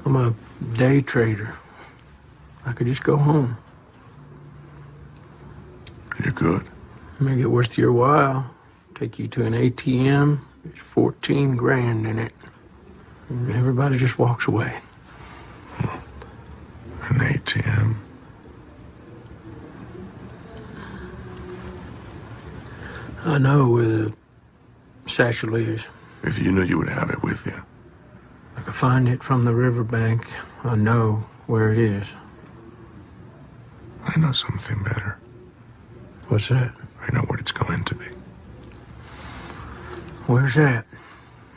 I'm a day trader. I could just go home. You could. Make it worth your while. Take you to an ATM. There's 14 grand in it. And everybody just walks away. An ATM? I know where the satchel is. If you knew you would have it with you. I could find it from the riverbank. I know where it is. I know something better. What's that? I know what it's going to be. Where's that?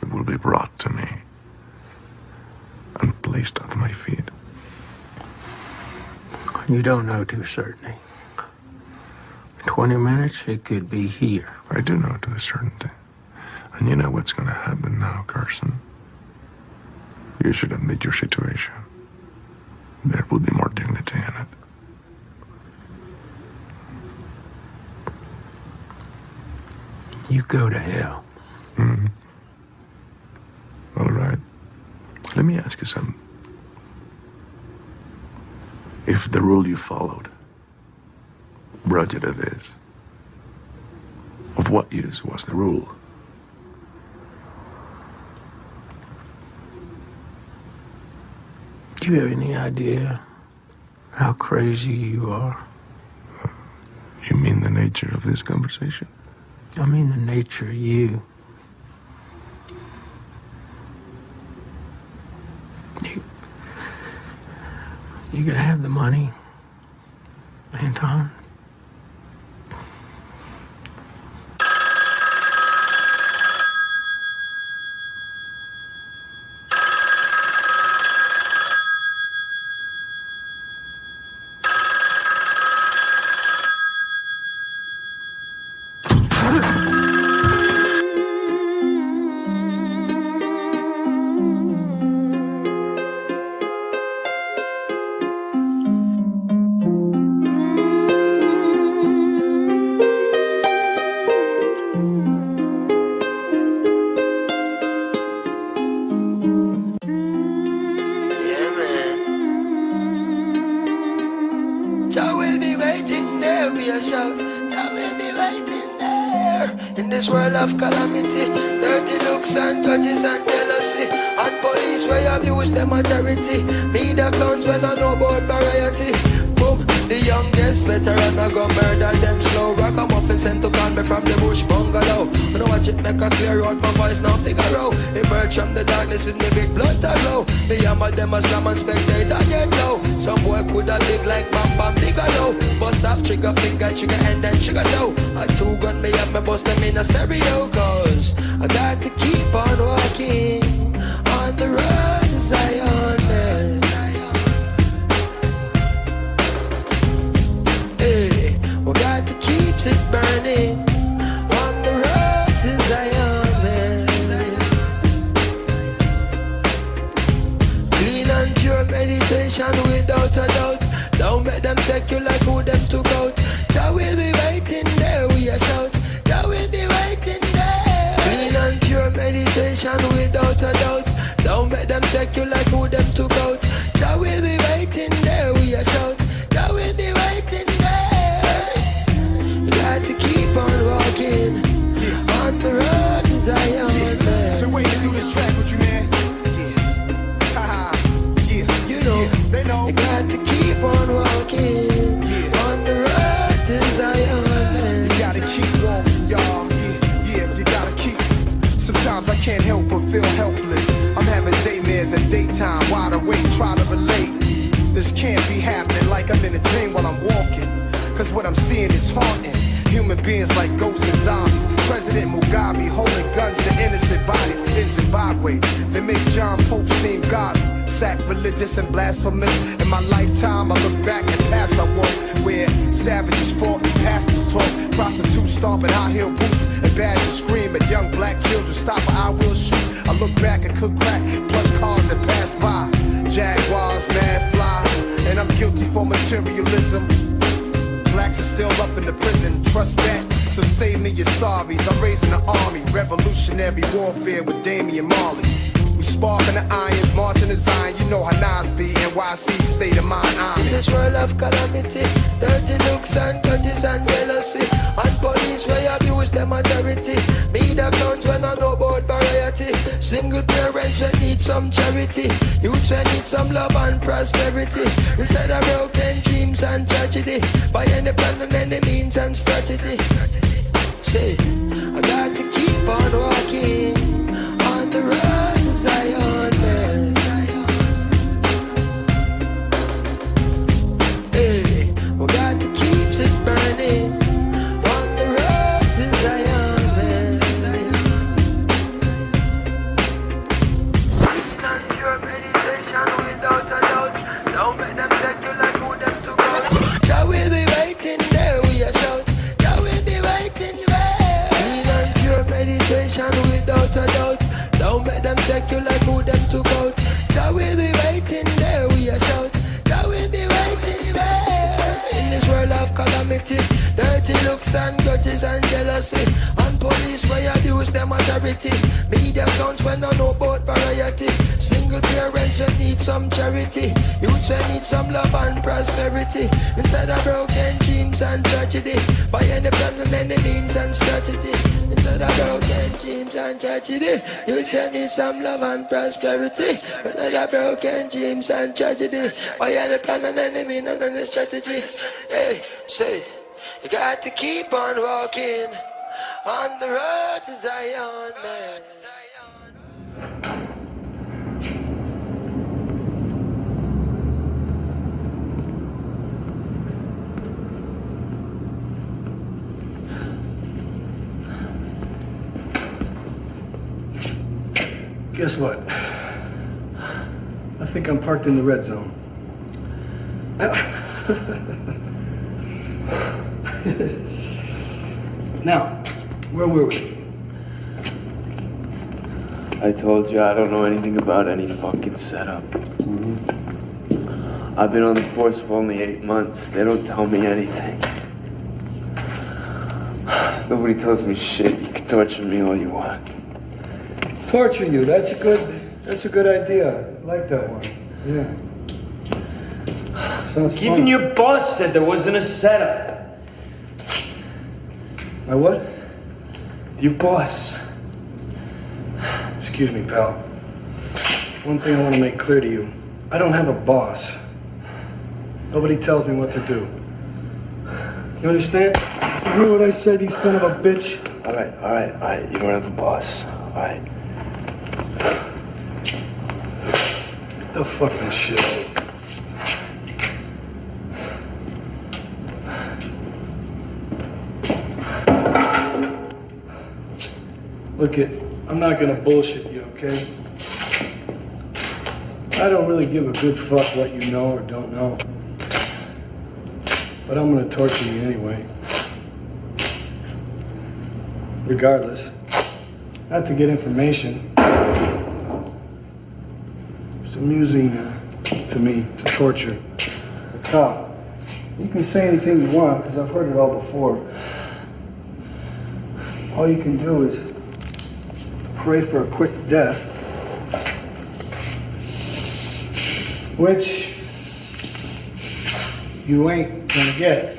It will be brought to me and placed at my feet. You don't know to a certainty. 20 minutes, it could be here. I do know to a certainty. And you know what's going to happen now, Carson? You should admit your situation. There will be more dignity in it. You go to hell. Mm-hmm. All right. Let me ask you something. If the rule you followed brought you to this, of what use was the rule? Do you have any idea how crazy you are? You mean the nature of this conversation? I mean the nature of you. You gotta have the money, Anton. Of calamity, dirty looks and grudges and jealousy, and police where abuse them authority. Me the clowns when I know about variety. Boom, the youngest veteran I go murder them slow. Ragamuffin sent to call me from the bush bungalow. When I watch it make a clear out my voice now figure out. Emerge from the darkness with me big blood to glow. Me hammer them as slam and spectator get low. Some boy coulda big like Bam Bam Bigelow. Bust off trigger finger, trigger and then trigger toe. A 2 gun me up, me bust them in a stereo. Cause I got to keep on walking on the road to Zion. Hey, we got to keep it burning on the road to Zion. Clean and pure meditation without a doubt. Don't make them take you like who them took out. Jah will be waiting there, we are shout. Jah will be waiting there. Clean and pure meditation without a doubt. Don't make them take you like who them took out. Jah will be waiting there, we are shout. Jah will be waiting there. You got to keep on walking on the road to Zion, man. Been waiting to do this track with you, man. Yeah. Haha. Yeah. You know, they know. You got to keep on walking on the road to Zion, man. You gotta keep walking, y'all. Yeah, you gotta keep. Sometimes I can't help but feel helpless. I'm having daymares and daytime, wide awake, try to relate. This can't be happening like I'm in a dream while I'm walking. Cause what I'm seeing is haunting. Human beings like ghosts and zombies. President Mugabe holding guns to innocent bodies in Zimbabwe. They make John Pope seem godly, sacrilegious and blasphemous. In my lifetime, I look back at paths I walked where savages fought and pastors talk. Prostitutes stomping high-heel boots and badgers scream at young black children. Stop or I will shoot. I look back and cook crack, plush cars that pass by. Jaguars, mad fly, and I'm guilty for materialism. Blacks are still up in the prison, trust that. So save me your sorries. I'm raising the army, revolutionary warfare with Damian Marley. We sparking the irons, marching the Zion. You know how Nas be, NYC, state of mind. In this world of calamity, dirty looks and grudges and jealousy, and police where abuse them authority. Me the clowns when I know about variety. Single parents when need some charity. Youths when need some love and prosperity. Instead of broken dreams and tragedy, by any plan and any means and strategy. Say, I got to keep on walking on the road to Zion, man. Hey, we got to keep it burning on the road to Zion, man. And your meditation without a doubt. Don't make them take you like who them to go. Jah will be waiting there, we are shout. Jah will be waiting there. Clean and pure meditation without a doubt. Don't make them take you like who them took out. Jah will be waiting there, we are shout. Jah will be waiting there. In this world of calamity, dirty looks and grudges and jealousy, and police where abuse them authority. Media accounts when I know about variety. Single parents when need some charity. Youths when need some love and prosperity. Instead of broken dreams and tragedy, by any plan and any means and strategy. Instead of broken dreams and tragedy, youths when need some love and prosperity. Instead of broken dreams and tragedy, by any plan and any means and any strategy. Hey, say, you got to keep on walking on the road to Zion, man. Guess what? I think I'm parked in the red zone. Now, where were we? I told you I don't know anything about any fucking setup. I've been on the force for only 8 months. They don't tell me anything. Nobody tells me shit. You can torture me all you want. Torture you. That's a good idea. I like that one. Yeah. Sounds Even fun. your boss said there wasn't a setup. My what? Your boss. Excuse me, pal. One thing I want to make clear to you. I don't have a boss. Nobody tells me what to do. You understand? You hear what I said, you son of a bitch? All right. You don't have a boss. All right. Get the fucking shit out. Look I'm not gonna bullshit you, okay? I don't really give a good fuck what you know or don't know. But I'm gonna torture you anyway. Regardless. Not to get information. It's amusing to me to torture a cop. You can say anything you want, because I've heard it all before. All you can do is pray for a quick death, which you ain't gonna get.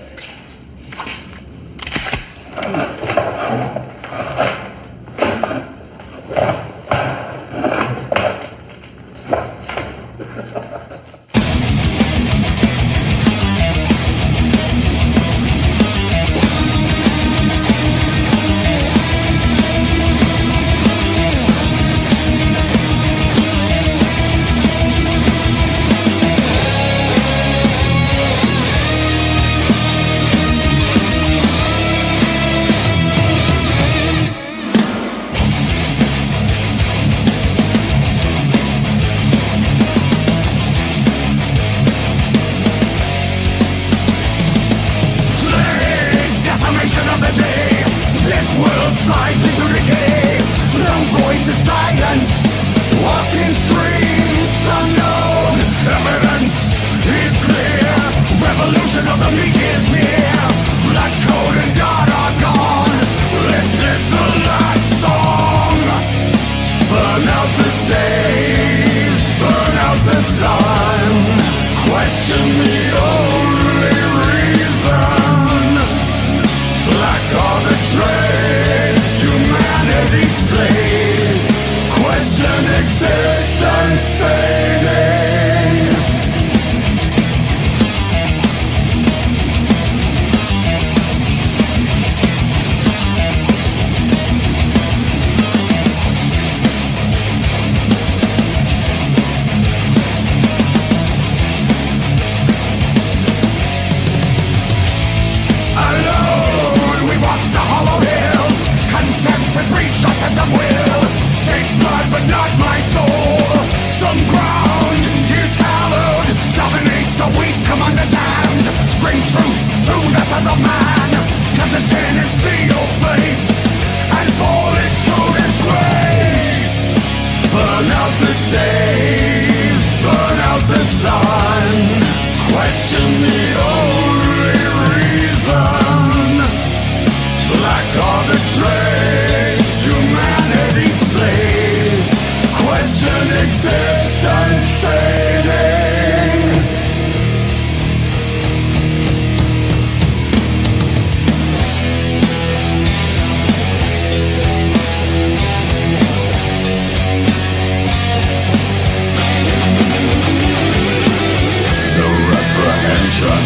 to the sons of man. Cut the chain and see your fate, and fall into disgrace. Burn out the days, burn out the sun. Question the only reason. Black are the traits humanity slays. Question existence fading. The reprehension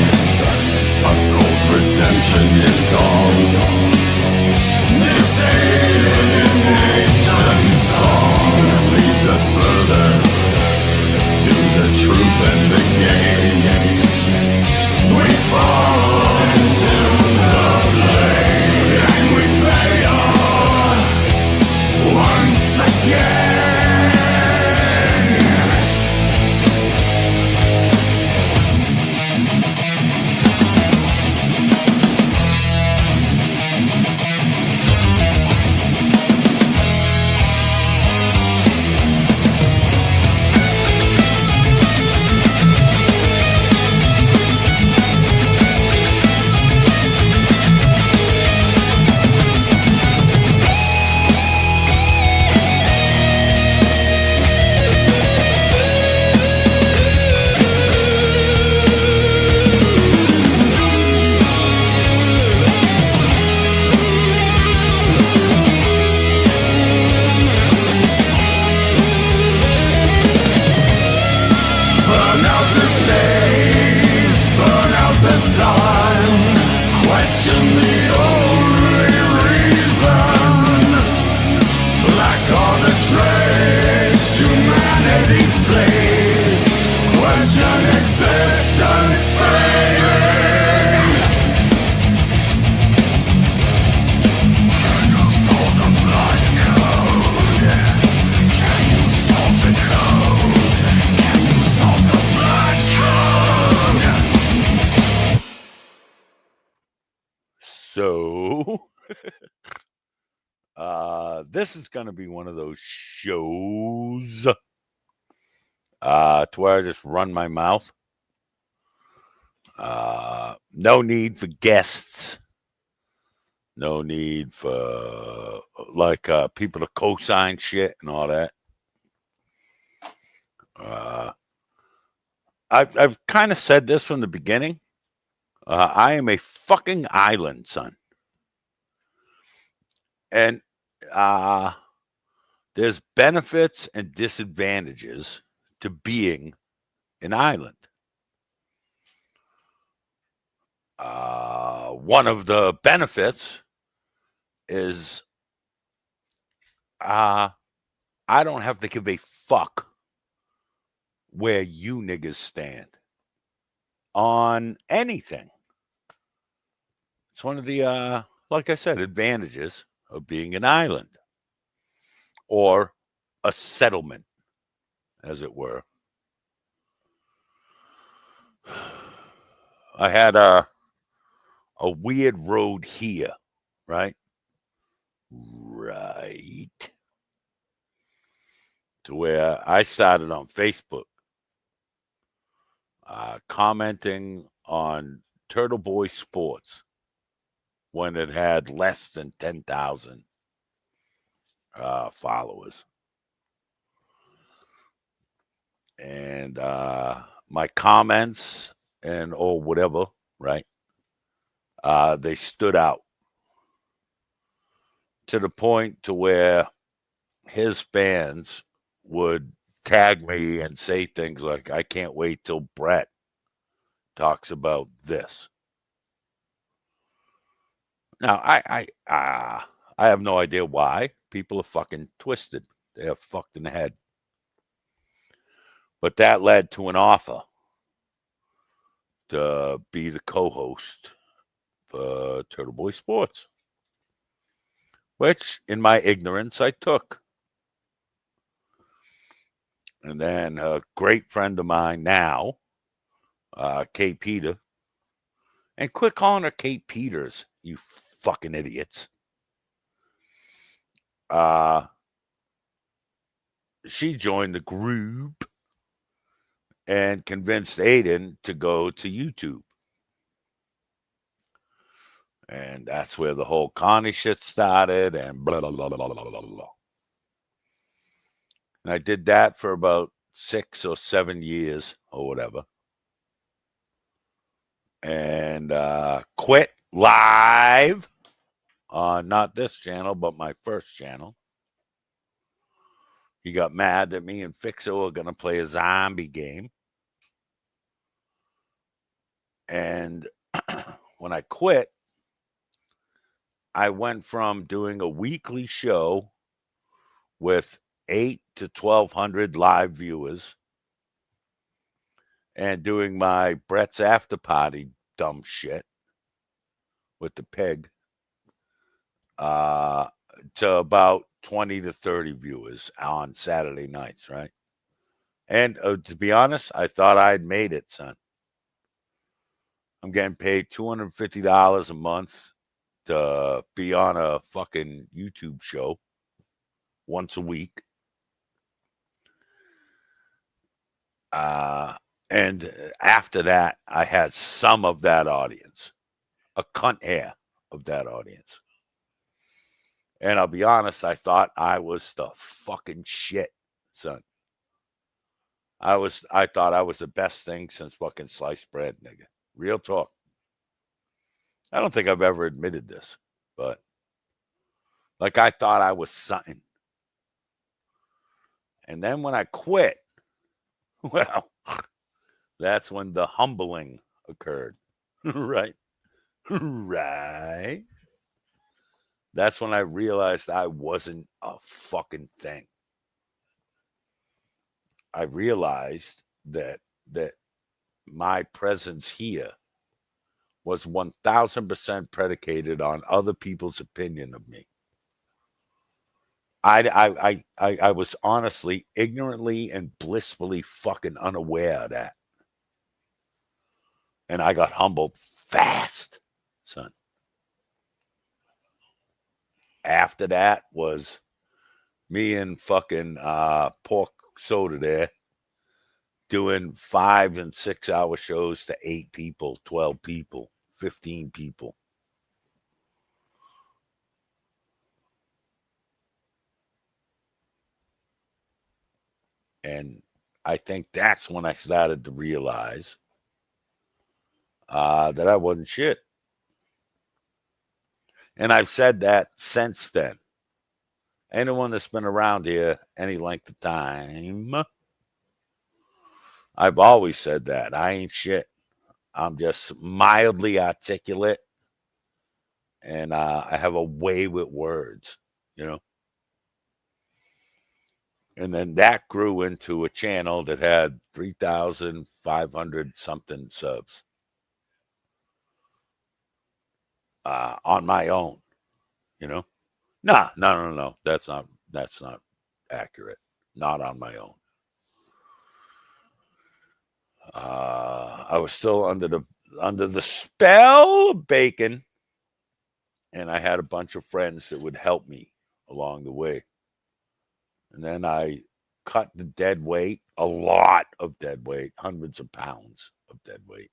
of cold redemption is gone. This alienation song leads us further to the truth and the games. We fall into the blade and we fail once again. So, this is going to be one of those shows to where I just run my mouth. No need for guests. No need for people to co-sign shit and all that. I've kind of said this from the beginning. I am a fucking island, son. And there's benefits and disadvantages to being an island. One of the benefits is I don't have to give a fuck where you niggas stand on anything. It's one of the, like I said, advantages of being an island or a settlement, as it were. I had a weird road here, right? Right. To where I started on Facebook, commenting on Turtle Boy Sports when it had less than 10,000 followers. And my comments and or whatever, right? They stood out to the point to where his fans would tag me and say things like, I can't wait till Brett talks about this. Now, I have no idea why. People are fucking twisted. They are fucked in the head. But that led to an offer to be the co-host for Turtle Boy Sports, which, in my ignorance, I took. And then a great friend of mine now, K. Peter, And quit calling her Kate Peters, you fucking idiots. She joined the group and convinced Aiden to go to YouTube. And that's where the whole Connie shit started and blah, blah, blah, blah, blah, blah, blah. And I did that for about 6 or 7 years or whatever. And quit live on not this channel, but my first channel. He got mad that me and Fixo were going to play a zombie game. And when I quit, I went from doing a weekly show with 8 to 1,200 live viewers and doing my Brett's After Party dumb shit with the pig to about 20 to 30 viewers on Saturday nights, right? And to be honest, I thought I'd made it, son. I'm getting paid $250 a month to be on a fucking YouTube show once a week. And after that, I had some of that audience, a cunt hair of that audience. And I'll be honest, I thought I was the fucking shit, son. I thought I was the best thing since fucking sliced bread, nigga. Real talk. I don't think I've ever admitted this, but like I thought I was something. And then when I quit, well, that's when the humbling occurred. Right? Right? That's when I realized I wasn't a fucking thing. I realized that my presence here was 1,000% predicated on other people's opinion of me. I was honestly, ignorantly, and blissfully fucking unaware of that. And I got humbled fast, son. After that was me and fucking Pork Soda there doing 5 and 6 hour shows to 8 people, 12 people, 15 people. And I think that's when I started to realize that I wasn't shit. And I've said that since then. Anyone that's been around here any length of time, I've always said that. I ain't shit. I'm just mildly articulate. And I have a way with words, you know. And then that grew into a channel that had 3,500 something subs. On my own, you know? No. That's not accurate. Not on my own. I was still under the spell of bacon, and I had a bunch of friends that would help me along the way. And then I cut the dead weight, a lot of dead weight, hundreds of pounds of dead weight.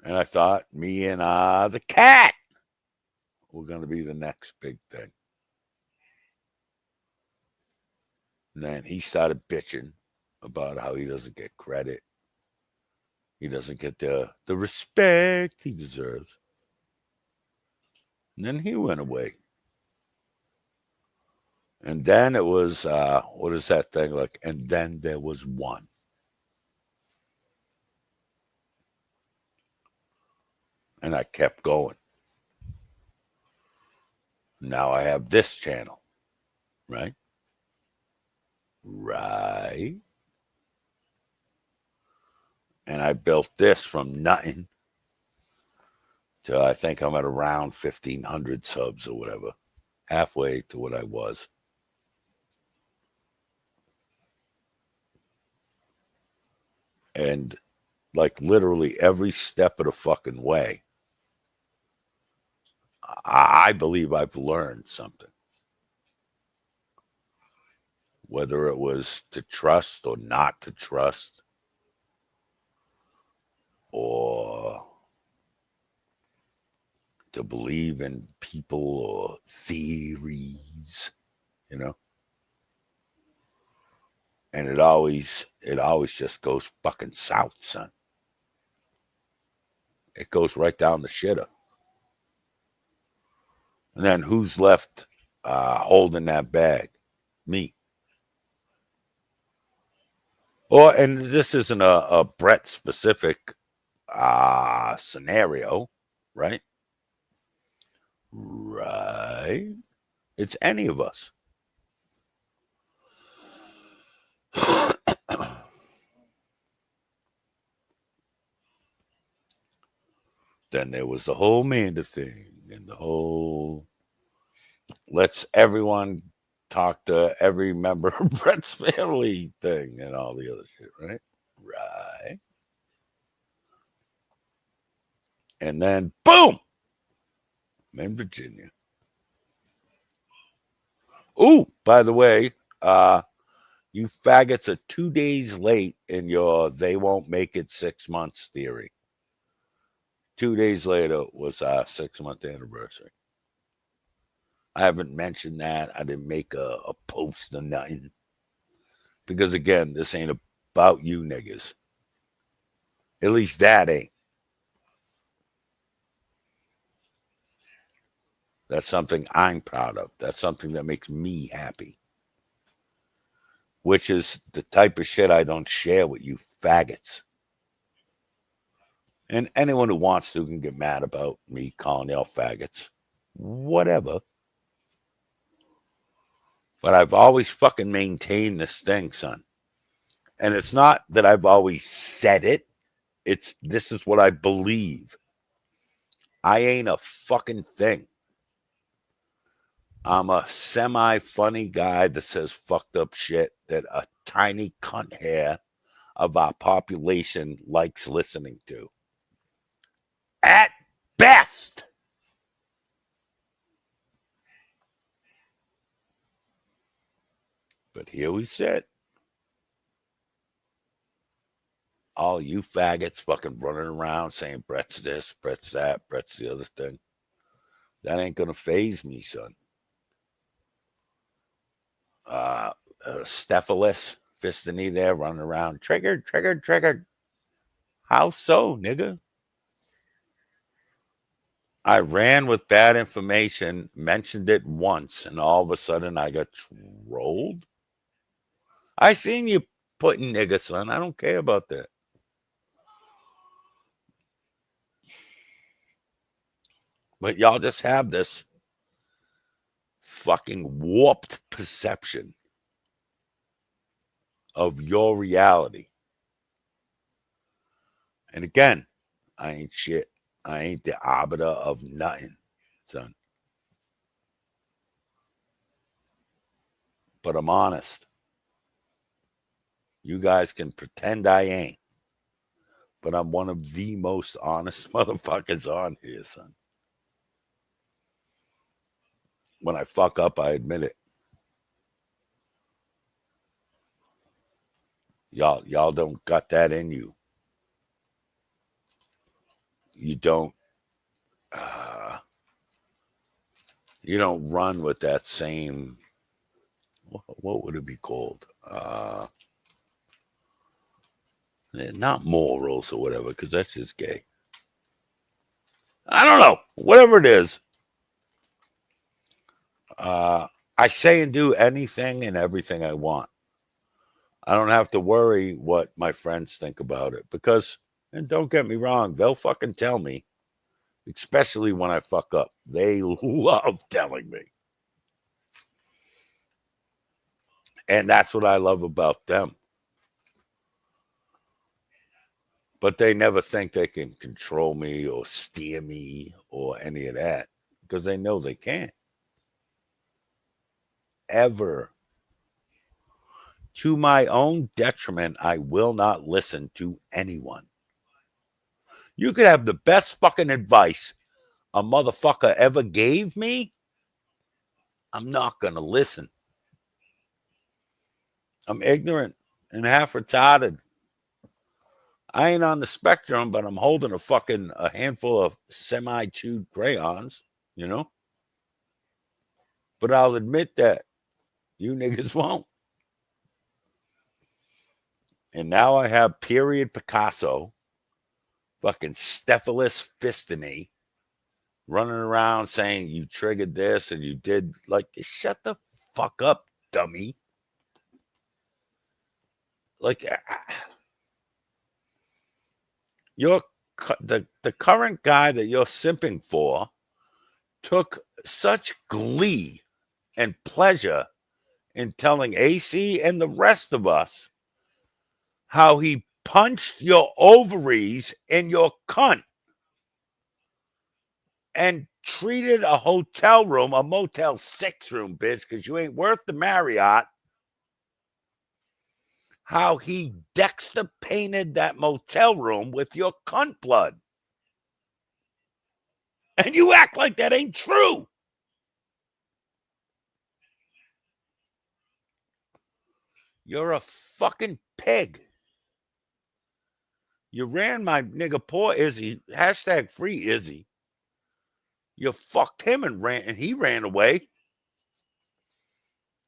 And I thought me and the cat were going to be the next big thing. And then he started bitching about how he doesn't get credit. He doesn't get the respect he deserves. And then he went away. And then it was, what is that thing like? And then there was one. And I kept going. Now I have this channel, right? Right. And I built this from nothing to I think I'm at around 1,500 subs or whatever. Halfway to what I was. And like literally every step of the fucking way, I believe I've learned something. Whether it was to trust or not to trust, or to believe in people or theories, you know. And it always just goes fucking south, son. It goes right down the shitter. And then who's left holding that bag? Me. Or, and this isn't a Brett specific scenario, right? Right. It's any of us. Then there was the whole Manda thing and the whole let's everyone talk to every member of Brett's family thing and all the other shit, right? Right. And then boom, I'm in Virginia. Ooh, by the way, you faggots are 2 days late in your they won't make it 6 months theory. 2 days later was our 6-month anniversary. I haven't mentioned that. I didn't make a post or nothing. Because again, this ain't about you niggas. At least that ain't. That's something I'm proud of. That's something that makes me happy. Which is the type of shit I don't share with you faggots. And anyone who wants to can get mad about me calling y'all faggots. Whatever. But I've always fucking maintained this thing, son. And it's not that I've always said it. It's this is what I believe. I ain't a fucking thing. I'm a semi-funny guy that says fucked up shit that a tiny cunt hair of our population likes listening to. At best. But here we sit. All you faggots fucking running around saying Brett's this, Brett's that, Brett's the other thing. That ain't gonna faze me, son. Stephalis, Fistanie there running around. Triggered, triggered, triggered. How so, nigga? I ran with bad information, mentioned it once, and all of a sudden I got trolled. I seen you putting nigga, son. I don't care about that. But y'all just have this fucking warped perception of your reality. And again, I ain't shit. I ain't the arbiter of nothing, son. But I'm honest. You guys can pretend I ain't. But I'm one of the most honest motherfuckers on here, son. When I fuck up, I admit it. Y'all don't got that in you. You don't run with that same, what would it be called? Not morals or whatever, because that's just gay. I don't know. Whatever it is. I say and do anything and everything I want. I don't have to worry what my friends think about it. Because, and don't get me wrong, they'll fucking tell me. Especially when I fuck up. They love telling me. And that's what I love about them. But they never think they can control me or steer me or any of that. Because they know they can't. Ever. To my own detriment, I will not listen to anyone. You could have the best fucking advice a motherfucker ever gave me. I'm not going to listen. I'm ignorant and half retarded. I ain't on the spectrum, but I'm holding a handful of semi-chewed crayons, you know? But I'll admit that you niggas won't. And now I have period Picasso, fucking Stephalus Fistanie, running around saying you triggered this and you did, like, shut the fuck up, dummy. Like, the current guy that you're simping for took such glee and pleasure in telling AC and the rest of us how he punched your ovaries in your cunt and treated a hotel room, a Motel 6 room, bitch, because you ain't worth the Marriott, how he Dexter painted that motel room with your cunt blood. And you act like that ain't true. You're a fucking pig. You ran my nigga, poor Izzy, hashtag free Izzy. You fucked him and he ran away.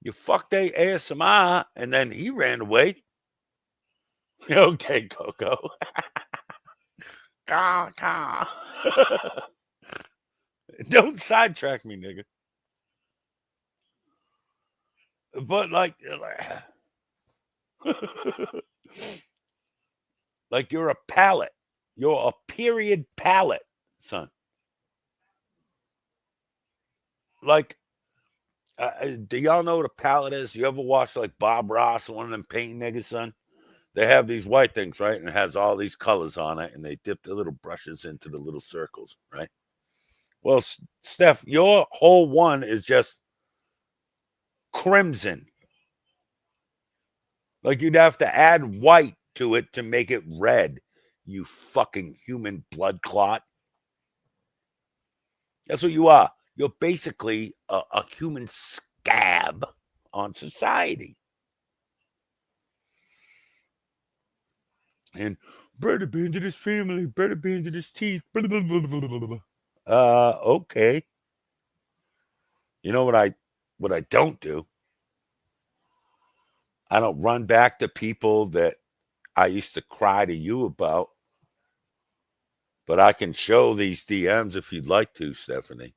You fucked ASMR and then he ran away. Okay, Coco. Don't sidetrack me, nigga. But like you're a pallet. You're a period pallet, son. Like, do y'all know what a pallet is? You ever watch like Bob Ross, one of them painting niggas, son? They have these white things, right? And it has all these colors on it, and they dip the little brushes into the little circles, right? Well, Steph, your whole one is just crimson. Like you'd have to add white to it to make it red, you fucking human blood clot. That's what you are. You're basically a human scab on society. And better be into this family, better be into this teeth. Okay. You know what I don't do? I don't run back to people that I used to cry to you about. But I can show these DMs if you'd like to, Stephanie.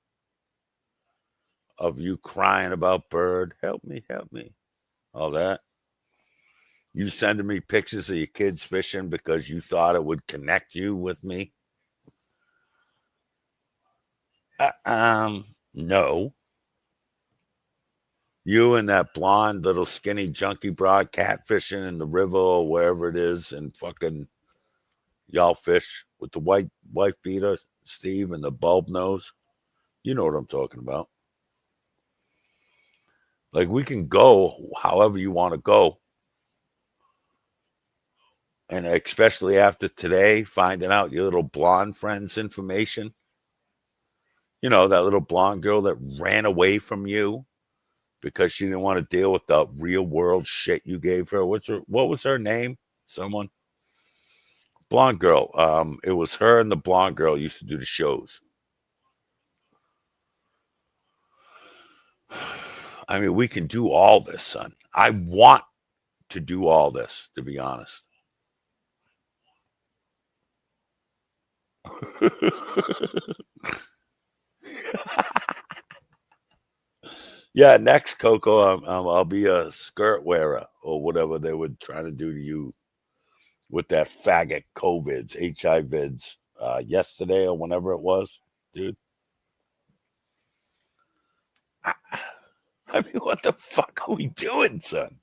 Of you crying about Bird. Help me, help me. All that. You sending me pictures of your kids fishing because you thought it would connect you with me. No. You and that blonde little skinny junkie broad catfishing in the river or wherever it is and fucking y'all fish with the white wife beater, Steve, and the bulb nose. You know what I'm talking about. Like, we can go however you want to go. And especially after today, finding out your little blonde friend's information. You know, that little blonde girl that ran away from you because she didn't want to deal with the real world shit you gave her. What was her name? Someone? Blonde girl. It was her and the blonde girl used to do the shows. I mean, we can do all this, son. I want to do all this, to be honest. Yeah, next, Coco, I'll be a skirt wearer or whatever they were trying to do to you with that faggot COVIDs, HIVids, yesterday or whenever it was, dude. I mean, what the fuck are we doing, son?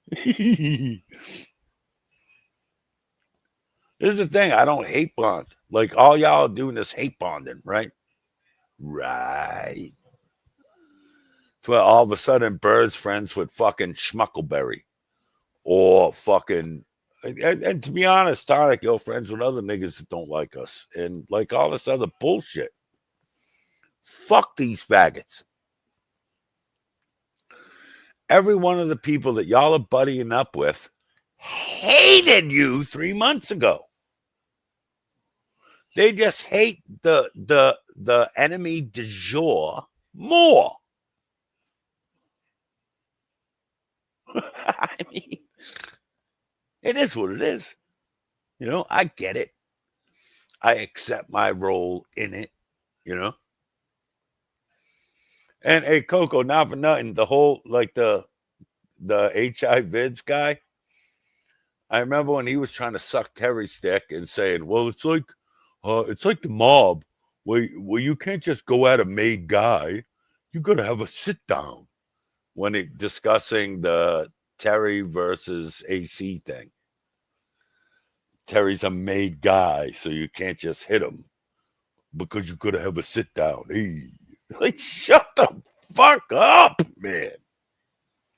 This is the thing. I don't hate bond. Like, all y'all are doing this hate bonding, right? Right. So all of a sudden, Bird's friends with fucking Schmuckleberry or fucking And to be honest, Tarek, you're friends with other niggas that don't like us. And like all this other bullshit. Fuck these faggots. Every one of the people that y'all are buddying up with hated you 3 months ago. They just hate the enemy du jour more. I mean, it is what it is. You know, I get it. I accept my role in it, you know. And hey, Coco, not for nothing, the whole, like the HIV guy, I remember when he was trying to suck Terry's dick and saying, well, it's like the mob where you can't just go at a made guy. You got to have a sit down when discussing the Terry versus AC thing. Terry's a made guy, so you can't just hit him because you got to have a sit down. Hey, like, shut the fuck up, man.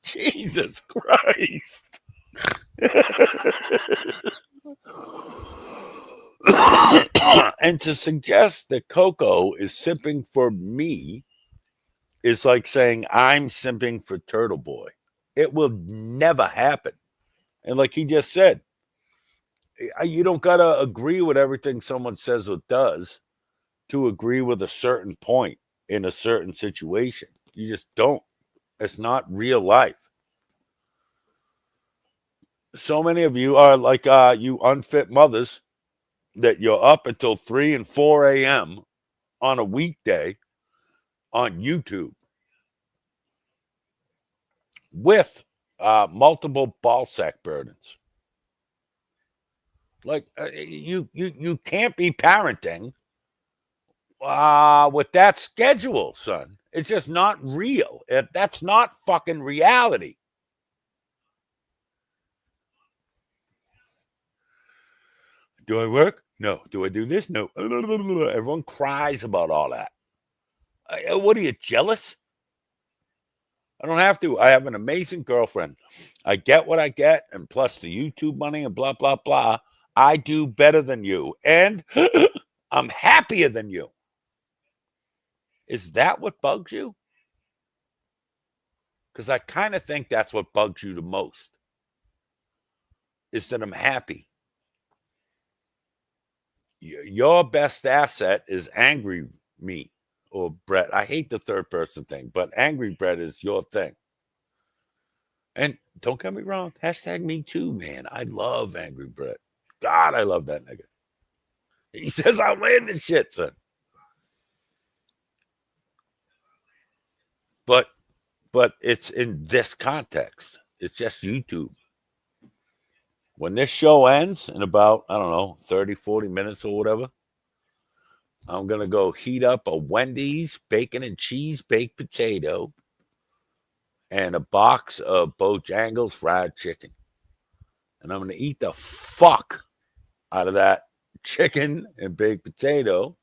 Jesus Christ. And to suggest that Coco is simping for me is like saying I'm simping for Turtle Boy. It will never happen. And like he just said, you don't got to agree with everything someone says or does to agree with a certain point in a certain situation. You just don't. It's not real life. So many of you are like you unfit mothers that you're up until 3 and 4 a.m. on a weekday on YouTube with multiple ball sack burdens. Like you can't be parenting with that schedule, son. It's just not real. That's not fucking reality. Do I work? No. Do I do this? No. Everyone cries about all that. What are you, jealous? I don't have to. I have an amazing girlfriend. I get what I get, and plus the YouTube money and blah, blah, blah. I do better than you, and I'm happier than you. Is that what bugs you? Because I kind of think that's what bugs you the most, is that I'm happy. Your best asset is angry me or Brett. I hate the third person thing, but angry Brett is your thing. And don't get me wrong, hashtag me too, man. I love angry Brett. God, I love that nigga. He says outlandish shit, son. But it's in this context. It's just YouTube. When this show ends in about, I don't know, 30, 40 minutes or whatever, I'm going to go heat up a Wendy's bacon and cheese baked potato and a box of Bojangles fried chicken. And I'm going to eat the fuck out of that chicken and baked potato.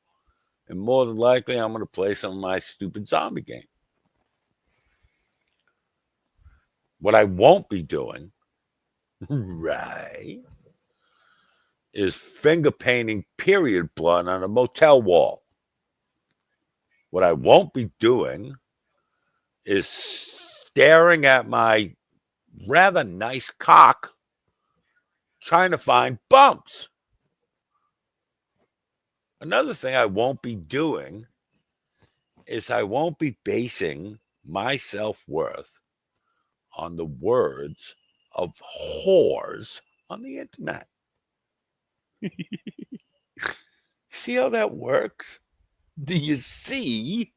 And more than likely, I'm going to play some of my stupid zombie game. What I won't be doing, right, is finger painting period blood on a motel wall. What I won't be doing is staring at my rather nice cock trying to find bumps. Another thing I won't be doing is I won't be basing my self-worth on the words of whores on the internet. See how that works? Do you see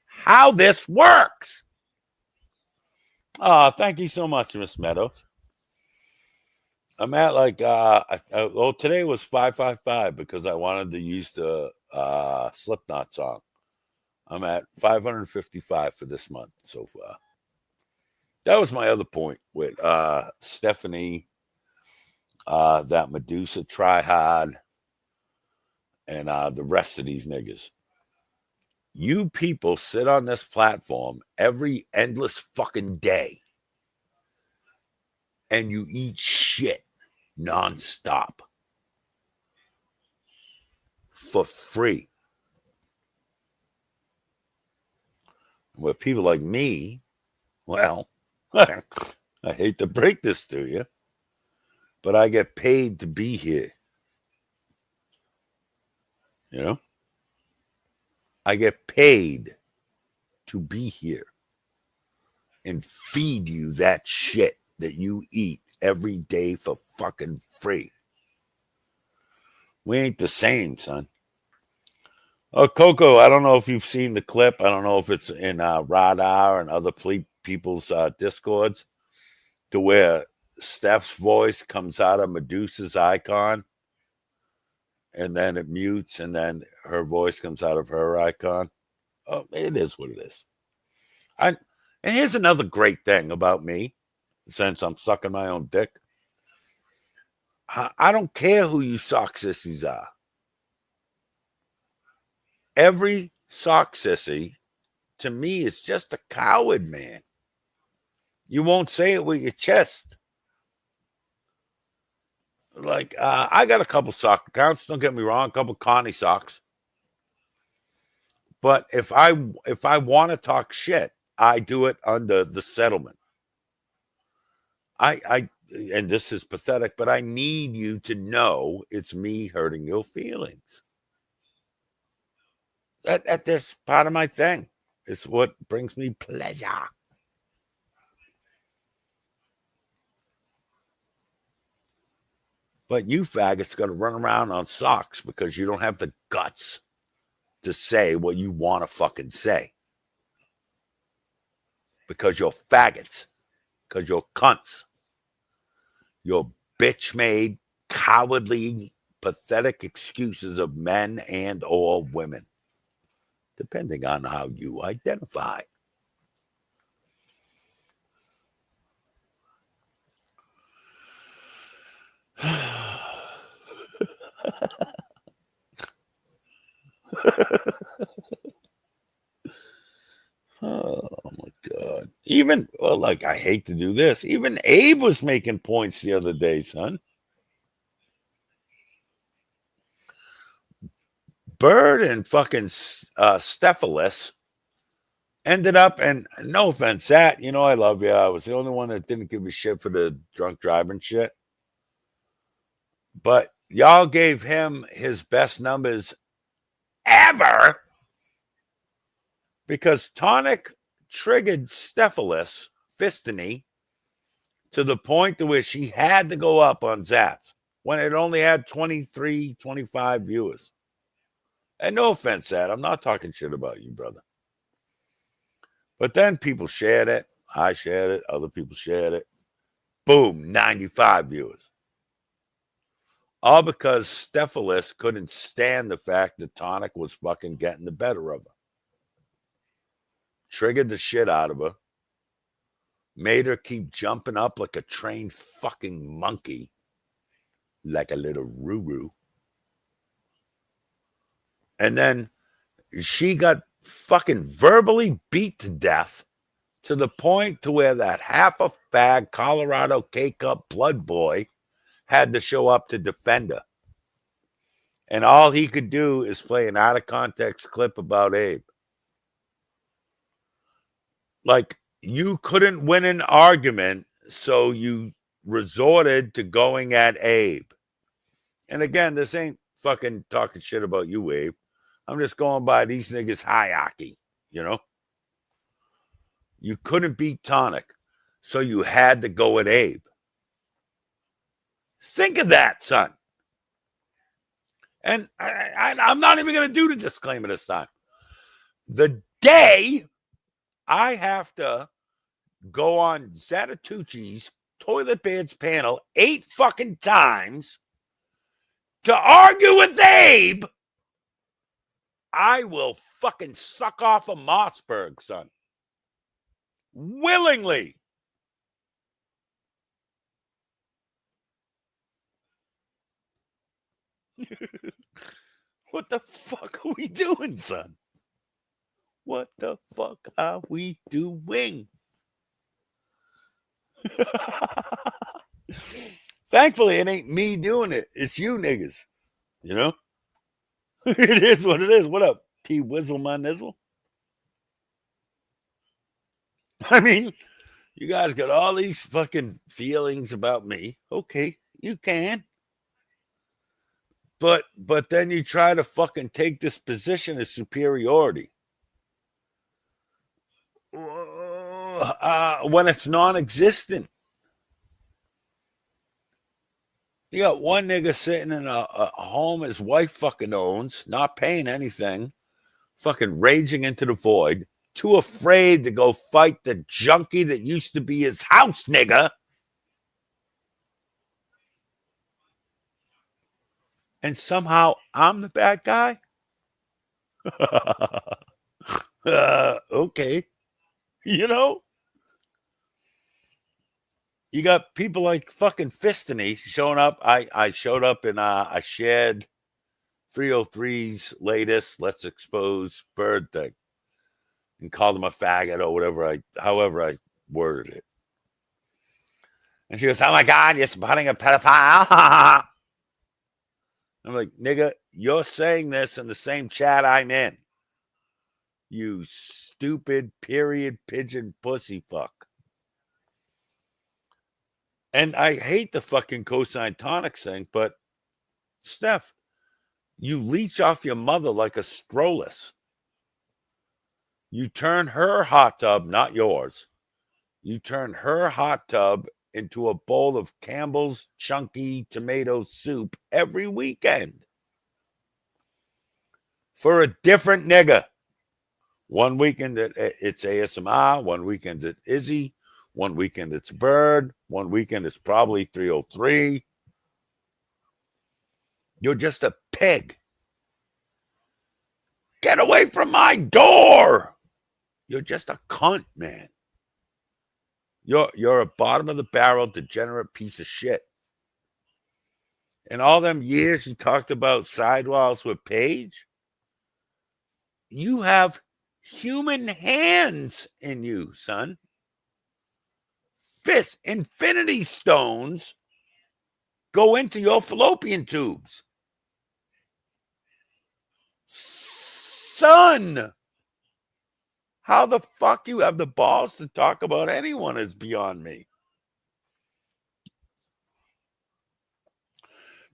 how this works? Thank you so much, Miss Meadows. I'm at like, today was 555 because I wanted to use the Slipknot song. I'm at 555 for this month so far. That was my other point with Fistanie, that Medusa Try Hard, and the rest of these niggas. You people sit on this platform every endless fucking day and you eat shit. nonstop for free. With people like me, well, I hate to break this to you, but I get paid to be here. You know? I get paid to be here and feed you that shit that you eat every day for fucking free. We ain't the same, son. Oh, Coco, I don't know if you've seen the clip. I don't know if it's in Radar and other people's Discords, to where Steph's voice comes out of Medusa's icon, and then it mutes, and then her voice comes out of her icon. Oh, it is what it is. And here's another great thing about me, since I'm sucking my own dick. I don't care who you sock sissies are. Every sock sissy, to me, is just a coward, man. You won't say it with your chest. Like, I got a couple sock accounts, don't get me wrong, a couple Connie socks. But if I want to talk shit, I do it under the settlement. And this is pathetic, but I need you to know it's me hurting your feelings. That's part of my thing. It's what brings me pleasure. But you faggots got to run around on socks because you don't have the guts to say what you want to fucking say. Because you're faggots. Because you're cunts. You're bitch-made, cowardly, pathetic excuses of men and or women, depending on how you identify. Oh my God. Even, well, like, I hate to do this. Even Abe was making points the other day, son. Bird and fucking Stephalis ended up, and no offense, Zach, you know I love you. I was the only one that didn't give a shit for the drunk driving shit. But y'all gave him his best numbers ever because Tonic triggered Stephalis, Fistanie, to the point to where she had to go up on Zats when it only had 23, 25 viewers. And no offense, Zat, I'm not talking shit about you, brother. But then people shared it. I shared it. Other people shared it. Boom, 95 viewers. All because Stephalis couldn't stand the fact that Tonic was fucking getting the better of her. Triggered the shit out of her. Made her keep jumping up like a trained fucking monkey. Like a little roo-roo. And then she got fucking verbally beat to death to the point to where that half a fag Colorado K-Cup blood boy had to show up to defend her. And all he could do is play an out-of-context clip about Abe. Like, you couldn't win an argument, so you resorted to going at Abe. And again, this ain't fucking talking shit about you, Abe. I'm just going by these niggas' hierarchy, you know? You couldn't beat Tonic, so you had to go at Abe. Think of that, son. And I'm not even going to do the disclaimer this time. The day I have to go on Zatatucci's Toilet Beds panel 8 fucking times to argue with Abe, I will fucking suck off a Mossberg, son. Willingly. What the fuck are we doing, son? What the fuck are we doing? Thankfully, it ain't me doing it. It's you niggas. You know? It is what it is. What up, P. Whizzle my nizzle? I mean, you guys got all these fucking feelings about me. Okay, you can. But then you try to fucking take this position of superiority. When it's non-existent. You got one nigga sitting in a home his wife fucking owns, not paying anything, fucking raging into the void, too afraid to go fight the junkie that used to be his house, nigga. And somehow I'm the bad guy? Okay. You know? You got people like fucking Fistanie showing up. I showed up and I shared 303's latest Let's Expose Bird thing and called him a faggot or whatever however I worded it. And she goes, oh my God, you're spotting a pedophile. I'm like, nigga, you're saying this in the same chat I'm in. You stupid period pigeon pussy fuck. And I hate the fucking cosine tonics thing, but Steph, you leech off your mother like a strollus. You turn her hot tub, not yours. You turn her hot tub into a bowl of Campbell's chunky tomato soup every weekend. For a different nigga. One weekend it's ASMR, one weekend it's Izzy, one weekend it's Bird, one weekend it's probably 303. You're just a pig. Get away from my door. You're just a cunt, man. You're a bottom of the barrel degenerate piece of shit. And all them years you talked about sidewalls with Paige, you have human hands in you, son. Infinity stones go into your fallopian tubes. Son, how the fuck you have the balls to talk about anyone is beyond me.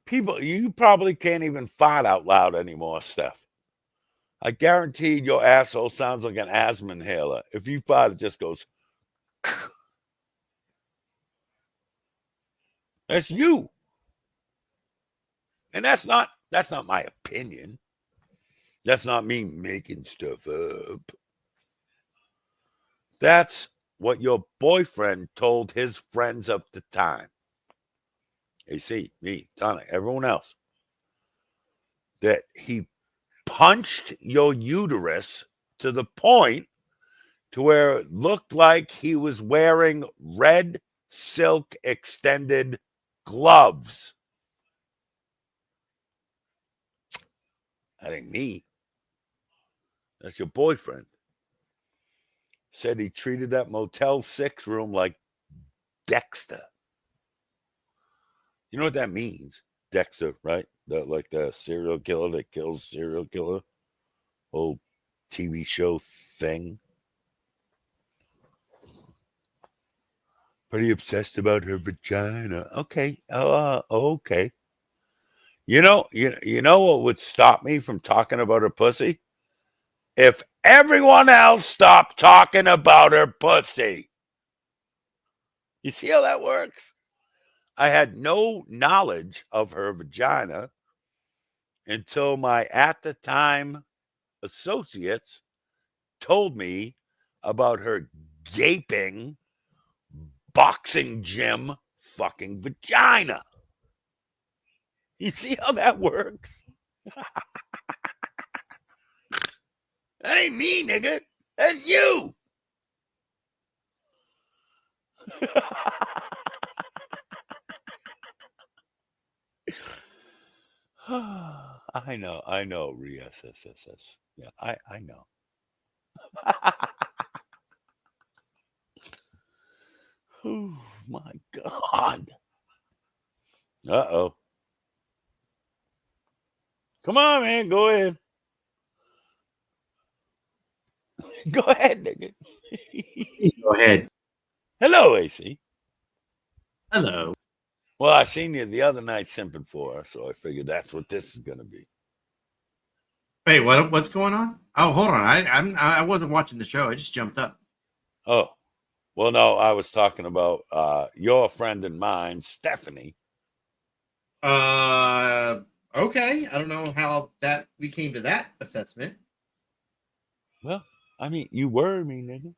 People, you probably can't even fart out loud anymore, Steph. I guarantee your asshole sounds like an asthma inhaler. If you fart, it just goes. That's you. And that's not my opinion. That's not me making stuff up. That's what your boyfriend told his friends of the time. AC, me, Tonic, everyone else. That he punched your uterus to the point to where it looked like he was wearing red silk extended gloves. That ain't me. That's your boyfriend. Said he treated that Motel 6 room like Dexter. You know what that means? Dexter, right? Like the serial killer that kills serial killer. Old TV show thing. Pretty obsessed about her vagina. Okay. Okay. You know what would stop me from talking about her pussy? If everyone else stopped talking about her pussy. You see how that works? I had no knowledge of her vagina until my at the time associates told me about her gaping boxing gym fucking vagina. You see how that works? That ain't me, nigga. That's you. I know, SSS. Yeah, I know. Oh my God. Uh-oh. Come on, man. Go ahead. Go ahead, nigga. Go ahead. Hello, AC. Hello. Well, I seen you the other night simping for her, so I figured that's what this is going to be. Wait, what's going on? Oh, hold on. I wasn't watching the show. I just jumped up. Oh, well, no, I was talking about your friend and mine, Fistanie. Okay. I don't know how that we came to that assessment. Well, I mean, you worry me, nigga.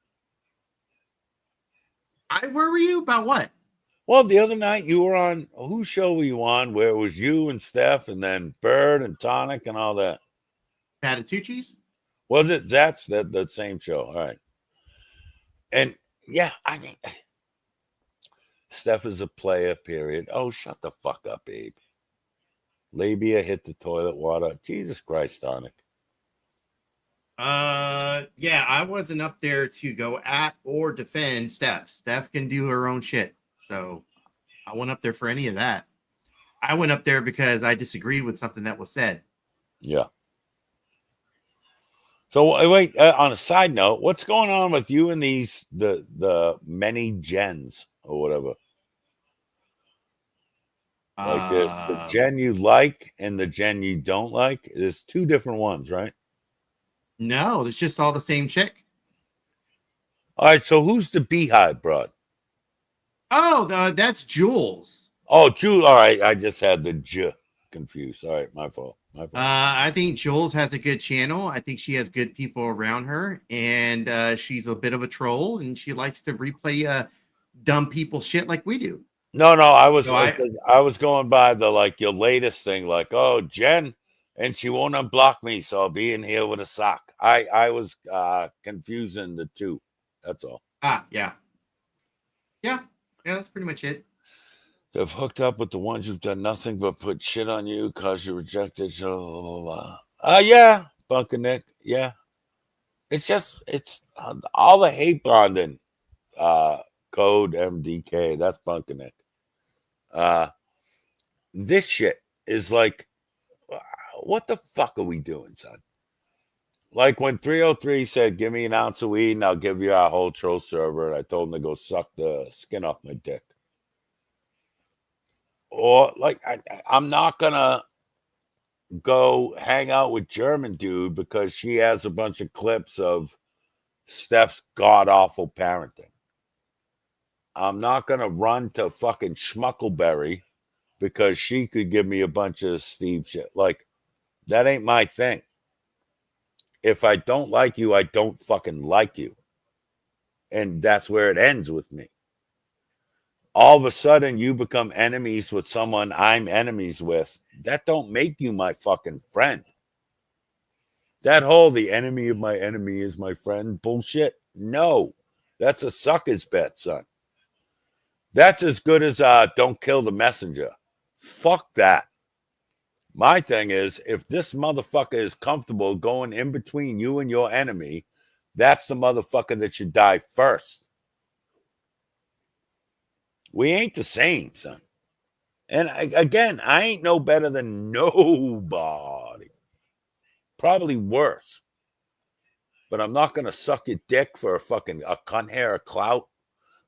I worry you about what? Well, the other night you were on, whose show were you on, where it was you and Steph and then Bird and Tonic and all that? Patitucci's? Was it? That's that same show. All right. And yeah, I mean, Steph is a player, period. Oh, shut the fuck up, Abe. Labia hit the toilet water. Jesus Christ, Tonic. Yeah, I wasn't up there to go at or defend Steph. Steph can do her own shit. So I went up there for any of that. I went up there because I disagreed with something that was said. Yeah. So wait, on a side note, what's going on with you and the many gens or whatever? Like there's the gen you like and the gen you don't like. There's two different ones, right? No, it's just all the same chick. All right, so who's the Beehive broad? Oh, that's Jules. Oh, Jules. All right, I just had the J confused. All right, my fault. I think Jules has a good channel. I think she has good people around her, and she's a bit of a troll, and she likes to replay dumb people shit like we do. No, I was going by the like your latest thing, like, oh, Jen, and she won't unblock me, so I'll be in here with a sock. I was confusing the two. That's all. Yeah, that's pretty much it. They've hooked up with the ones who've done nothing but put shit on you, cause you rejected. Yeah, Bunker Nick. Yeah, it's all the hate bonding. Code MDK. That's Bunker Nick. This shit is like, what the fuck are we doing, son? Like when 303 said, give me an ounce of weed and I'll give you our whole troll server. And I told him to go suck the skin off my dick. Or like, I'm not going to go hang out with German dude because she has a bunch of clips of Steph's god-awful parenting. I'm not going to run to fucking Schmuckleberry because she could give me a bunch of Steve shit. Like, that ain't my thing. If I don't like you, I don't fucking like you. And that's where it ends with me. All of a sudden, you become enemies with someone I'm enemies with. That don't make you my fucking friend. That whole the enemy of my enemy is my friend bullshit. No, that's a sucker's bet, son. That's as good as don't kill the messenger. Fuck that. My thing is, if this motherfucker is comfortable going in between you and your enemy, that's the motherfucker that should die first. We ain't the same, son. And again, I ain't no better than nobody. Probably worse. But I'm not going to suck your dick for a cunt hair of clout.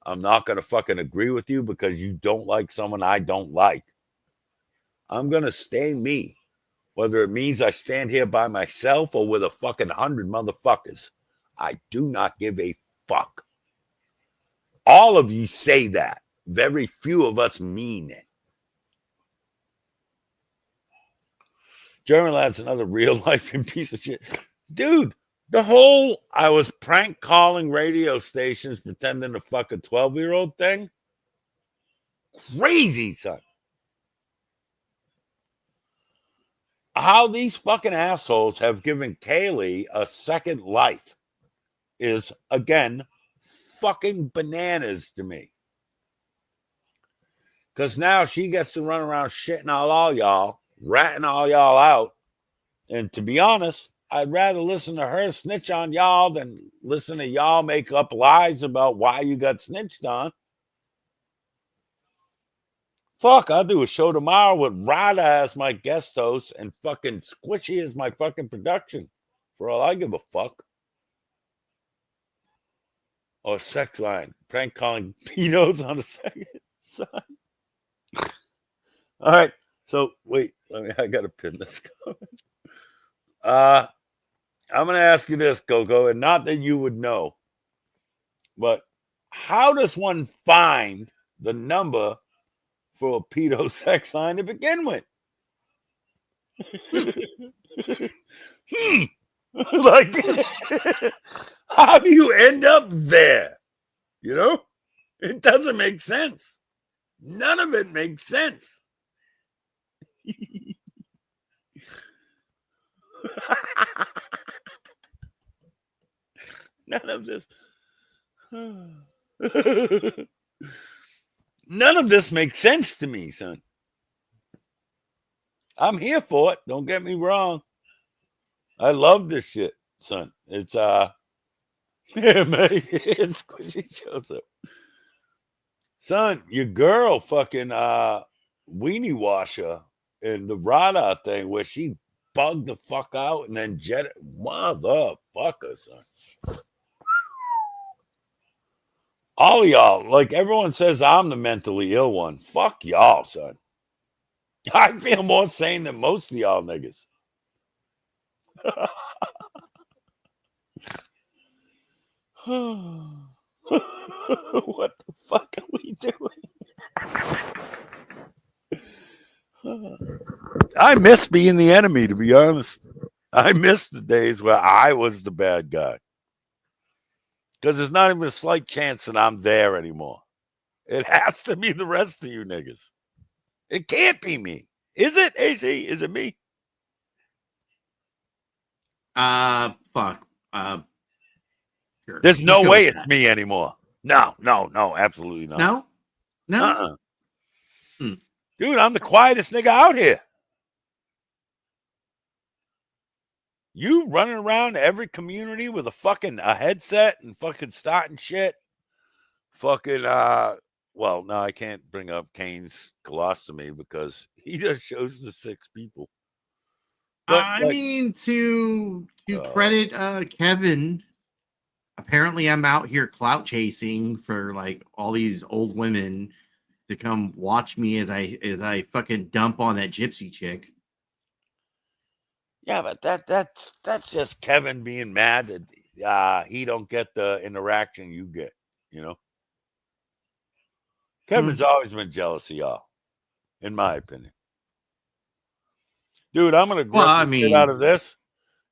I'm not going to fucking agree with you because you don't like someone I don't like. I'm going to stay me. Whether it means I stand here by myself or with a fucking 100 motherfuckers. I do not give a fuck. All of you say that. Very few of us mean it. German Lad's another real life piece of shit. Dude, the whole I was prank calling radio stations pretending to fuck a 12-year-old thing. Crazy, son. How these fucking assholes have given Kaylee a second life is, again, fucking bananas to me. Because now she gets to run around shitting all y'all, ratting all y'all out. And to be honest, I'd rather listen to her snitch on y'all than listen to y'all make up lies about why you got snitched on. Fuck, I'll do a show tomorrow with Rada as my guest host and fucking Squishy as my fucking production. For all I give a fuck. Or sex line. Prank calling pedos on the second side. All right. So wait, I gotta pin this comment. I'm gonna ask you this, Coco, and not that you would know, but how does one find the number for a pedo sex line to begin with? Like, how do you end up there? You know, it doesn't make sense. None of it makes sense. None of this. None of this makes sense to me, son. I'm here for it. Don't get me wrong. I love this shit, son. It's yeah, man. It's Squishy shows up. Son, your girl fucking weenie washer in the Rada thing where she bugged the fuck out and then jet it. Motherfucker, son. All of y'all, like everyone says I'm the mentally ill one. Fuck y'all, son. I feel more sane than most of y'all niggas. What the fuck are we doing? I miss being the enemy, to be honest. I miss the days where I was the bad guy. Because there's not even a slight chance that I'm there anymore. It has to be the rest of you niggas. It can't be me. Is it, AC? Is it me? Fuck. Sure. There's no way it's me anymore. No, absolutely not. No? Dude, I'm the quietest nigga out here. You running around every community with a headset and fucking starting shit. Fucking, well, no, I can't bring up Kane's colostomy because he just shows the 6 people. But, I mean, to credit Kevin, apparently I'm out here clout chasing for like all these old women to come watch me as I fucking dump on that gypsy chick. Yeah, but that's just Kevin being mad that he don't get the interaction you get, you know? Kevin's always been jealous of y'all, in my opinion. Dude, I'm going to get out of this.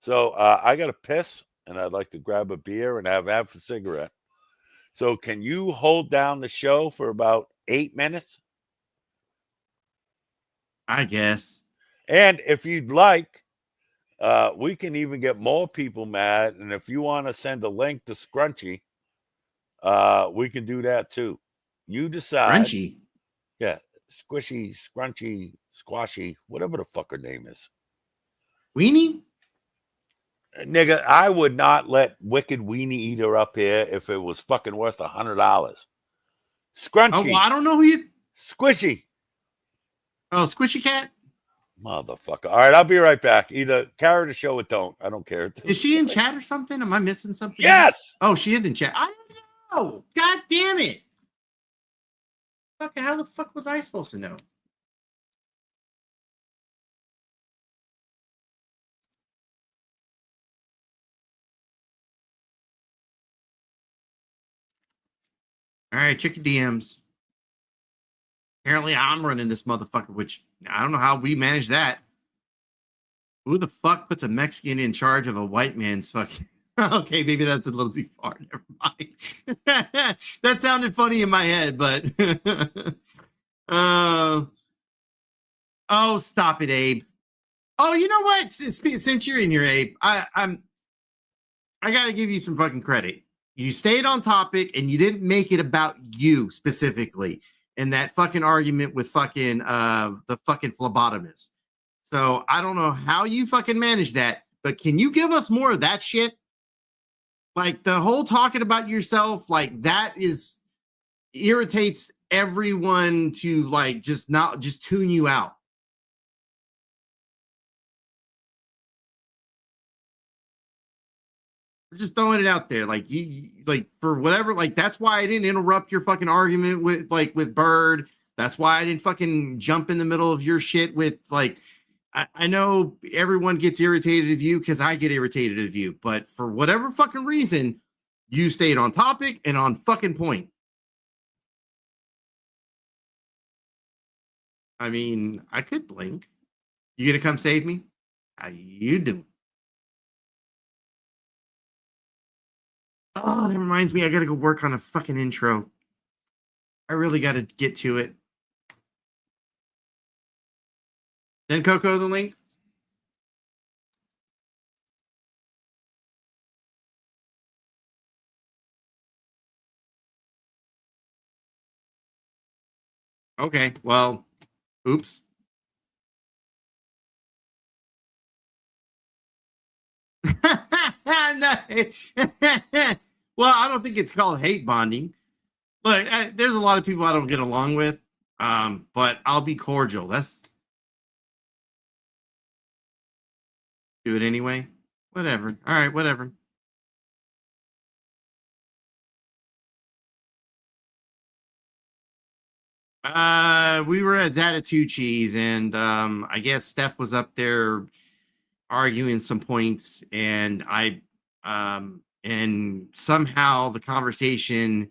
So I got to piss, and I'd like to grab a beer and have a cigarette. So can you hold down the show for about 8 minutes? I guess. And if you'd like, we can even get more people mad. And if you want to send a link to Scrunchy, we can do that too. You decide. Scrunchy? Yeah. Squishy, Scrunchy, Squashy, whatever the fuck her name is. Weenie? Nigga, I would not let Wicked Weenie Eater up here if it was fucking worth $100. Scrunchy. Oh, well, I don't know who you... Squishy. Oh, Squishy Cat? Motherfucker. All right, I'll be right back. Either carry the show or don't. I don't care. Is she in chat or something? Am I missing something? Yes. Oh, she is in chat. I don't know. God damn it. Fuck, how the fuck was I supposed to know? All right, check your DMs. Apparently, I'm running this motherfucker, which I don't know how we manage that. Who the fuck puts a Mexican in charge of a white man's fucking... Okay, maybe that's a little too far. Never mind. That sounded funny in my head, but... oh, stop it, Abe. Oh, you know what? Since you're in here, Abe, I got to give you some fucking credit. You stayed on topic, and you didn't make it about you specifically in that fucking argument with fucking the fucking phlebotomist. So I don't know how you fucking managed that, but can you give us more of that shit? Like the whole talking about yourself, like that is irritates everyone to like just tune you out. We're just throwing it out there, like you like for whatever. Like that's why I didn't interrupt your fucking argument with Bird. That's why I didn't fucking jump in the middle of your shit with like. I know everyone gets irritated of you because I get irritated of you, but for whatever fucking reason, you stayed on topic and on fucking point. I mean, I could blink. You gonna come save me? How you doing? Oh, that reminds me, I gotta go work on a fucking intro. I really gotta get to it. Then Coco the link. Okay, well, oops. Well, I don't think it's called hate bonding. Look, there's a lot of people I don't get along with, but I'll be cordial. Let's do it anyway. Whatever. All right, whatever. We were at Zatatucci's, and I guess Steph was up there arguing some points, and and somehow the conversation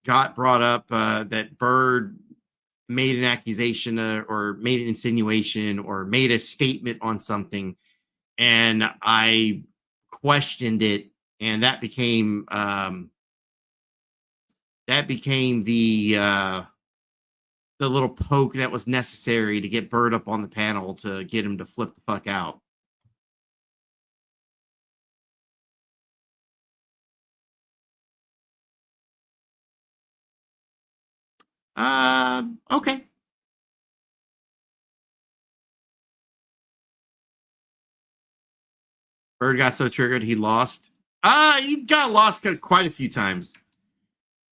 got brought up that Bird made an accusation or made an insinuation or made a statement on something, and I questioned it, and that became the little poke that was necessary to get Bird up on the panel to get him to flip the fuck out. Okay. Bird got so triggered he lost. He got lost quite a few times.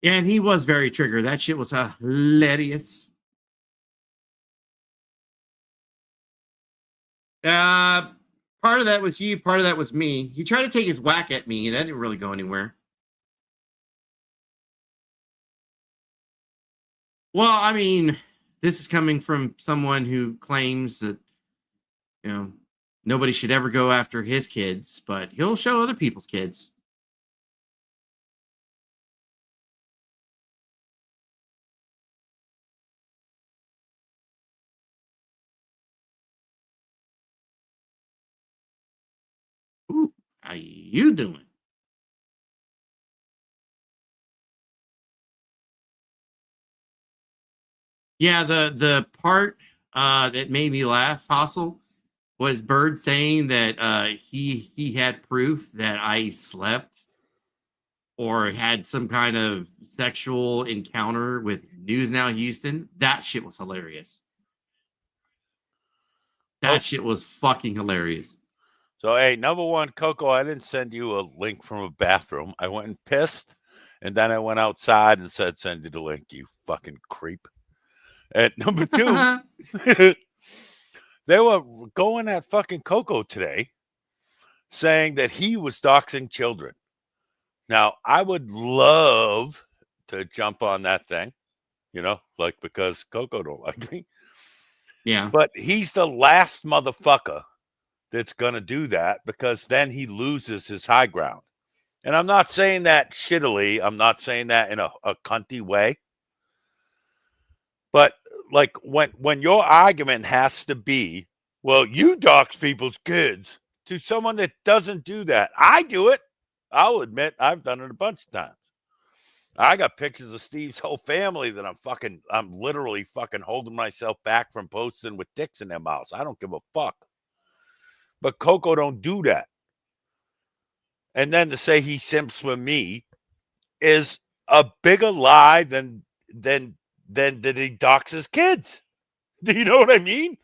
Yeah, and he was very triggered. That shit was hilarious. Part of that was you, part of that was me. He tried to take his whack at me, and that didn't really go anywhere. Well, I mean, this is coming from someone who claims that, you know, nobody should ever go after his kids, but he'll show other people's kids. Ooh, how you doing? Yeah, the part that made me laugh, Fossil, was Bird saying that he had proof that I slept or had some kind of sexual encounter with News Now Houston. That shit was hilarious. That shit was fucking hilarious. So, hey, number one, Coco, I didn't send you a link from a bathroom. I went and pissed, and then I went outside and said, send you the link, you fucking creep. And number two, they were going at fucking Coco today, saying that he was doxing children. Now, I would love to jump on that thing, you know, like because Coco don't like me. Yeah. But he's the last motherfucker that's going to do that because then he loses his high ground. And I'm not saying that shittily. I'm not saying that in a cunty way. But like when your argument has to be, well, you dox people's kids to someone that doesn't do that. I do it. I'll admit I've done it a bunch of times. I got pictures of Steve's whole family that I'm literally fucking holding myself back from posting with dicks in their mouths. I don't give a fuck. But Coco don't do that. And then to say he simps for me is a bigger lie than that he doxes kids. Do you know what I mean?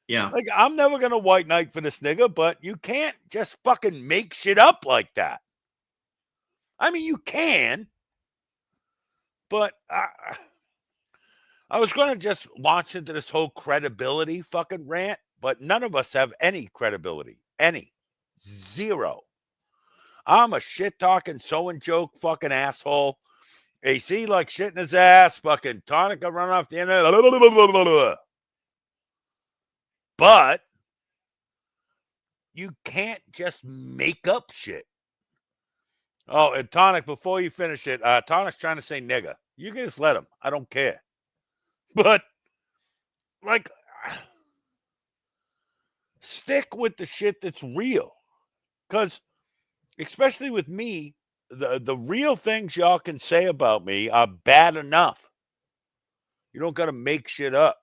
Yeah. Like, I'm never going to white knight for this nigga, but you can't just fucking make shit up like that. I mean, you can, But I was going to just launch into this whole credibility fucking rant, but none of us have any credibility. Any. Zero. I'm a shit-talking, so-and-joke fucking asshole. AC like shit in his ass. Fucking Tonica run off the internet. But you can't just make up shit. Oh, and Tonic, before you finish it, Tonic's trying to say nigga. You can just let him. I don't care. But, like, stick with the shit that's real. Because, especially with me, the real things y'all can say about me are bad enough. You don't got to make shit up.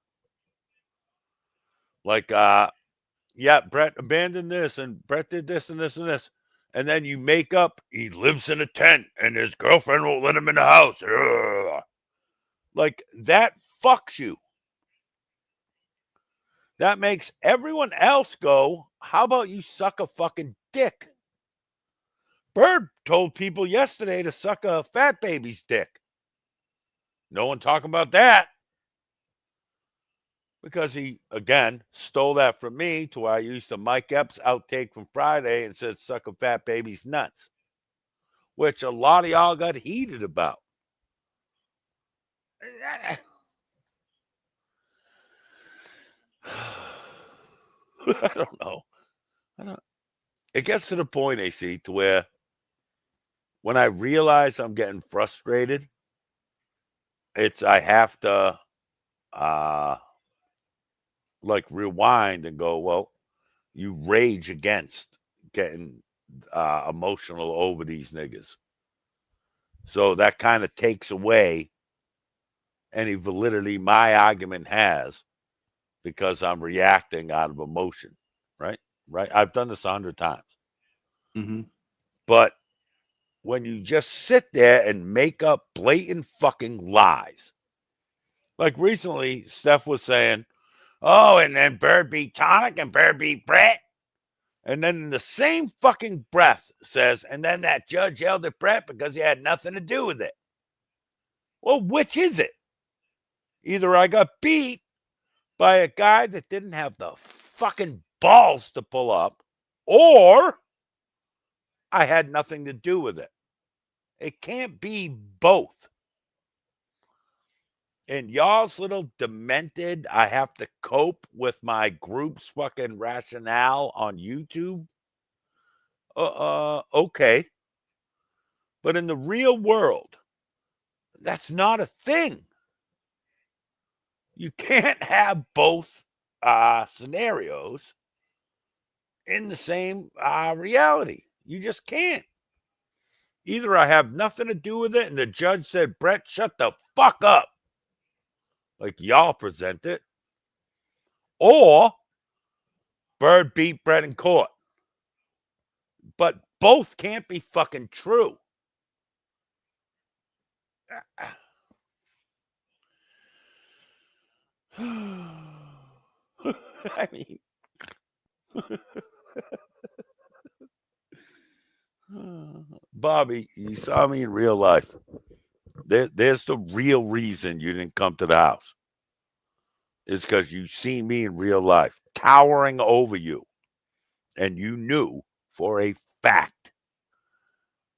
Like, yeah, Brett abandoned this, and Brett did this and this and this. And then you make up, he lives in a tent, and his girlfriend won't let him in the house. Ugh. Like, that fucks you. That makes everyone else go, how about you suck a fucking dick? Bird told people yesterday to suck a fat baby's dick. No one talking about that. Because he, again, stole that from me to where I used the Mike Epps outtake from Friday and said, suck a fat baby's nuts. Which a lot of y'all got heated about. I don't know. It gets to the point, AC, to where when I realize I'm getting frustrated, I have to like rewind and go, well, you rage against getting emotional over these niggas. So that kind of takes away any validity my argument has because I'm reacting out of emotion, right? Right? I've done this 100 times. Mm-hmm. But when you just sit there and make up blatant fucking lies, like recently, Steph was saying, oh, and then Bird beat Tonic and Bird beat Brett. And then in the same fucking breath says, and then that judge yelled at Brett because he had nothing to do with it. Well, which is it? Either I got beat by a guy that didn't have the fucking balls to pull up, or I had nothing to do with it. It can't be both. And y'all's little demented, I have to cope with my group's fucking rationale on YouTube. Okay. But in the real world, that's not a thing. You can't have both scenarios in the same reality. You just can't. Either I have nothing to do with it, and the judge said, Brett, shut the fuck up, like y'all present it, or Bird beat Brett in court. But both can't be fucking true. I mean, Bobby, you saw me in real life. There's the real reason you didn't come to the house. It's because you seen me in real life, towering over you. And you knew for a fact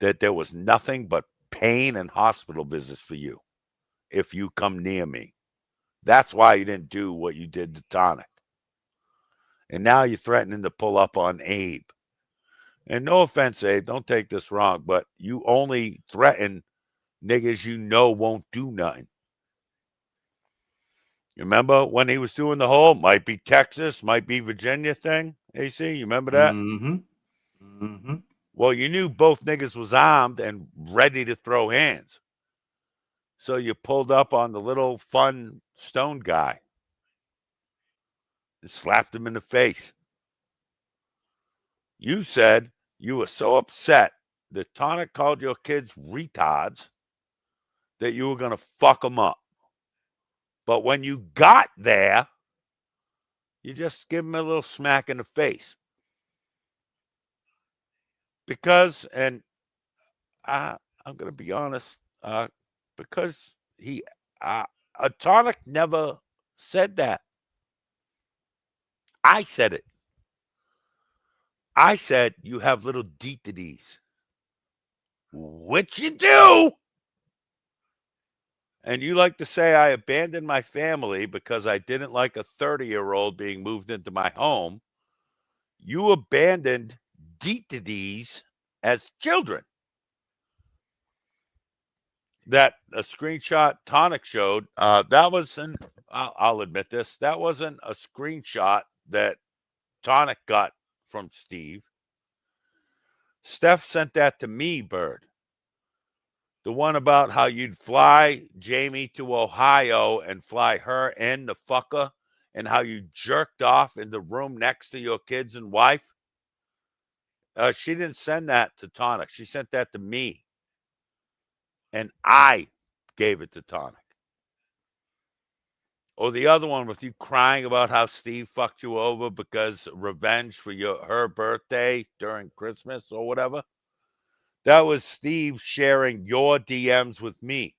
that there was nothing but pain and hospital visits for you if you come near me. That's why you didn't do what you did to Tonic. And now you're threatening to pull up on Abe. And no offense, Abe, don't take this wrong, but you only threaten niggas you know won't do nothing. You remember when he was doing the whole might be Texas, might be Virginia thing, AC? You remember that? Mm-hmm. Mm-hmm. Well, you knew both niggas was armed and ready to throw hands. So you pulled up on the little fun stone guy and slapped him in the face. You said you were so upset that Tonic called your kids retards that you were going to fuck them up. But when you got there, you just give him a little smack in the face. Because, and I'm going to be honest, Because Tonic never said that. I said it. I said you have little deetities, which you do. And you like to say I abandoned my family because I didn't like a 30-year-old being moved into my home. You abandoned deetities as children. That a screenshot Tonic showed, that wasn't, I'll admit this, that wasn't a screenshot that Tonic got from Steve. Steph sent that to me, Bird. The one about how you'd fly Jamie to Ohio and fly her and the fucker, and how you jerked off in the room next to your kids and wife. She didn't send that to Tonic. She sent that to me. And I gave it to Tonic. Or the other one with you crying about how Steve fucked you over because revenge for her birthday during Christmas or whatever. That was Steve sharing your DMs with me.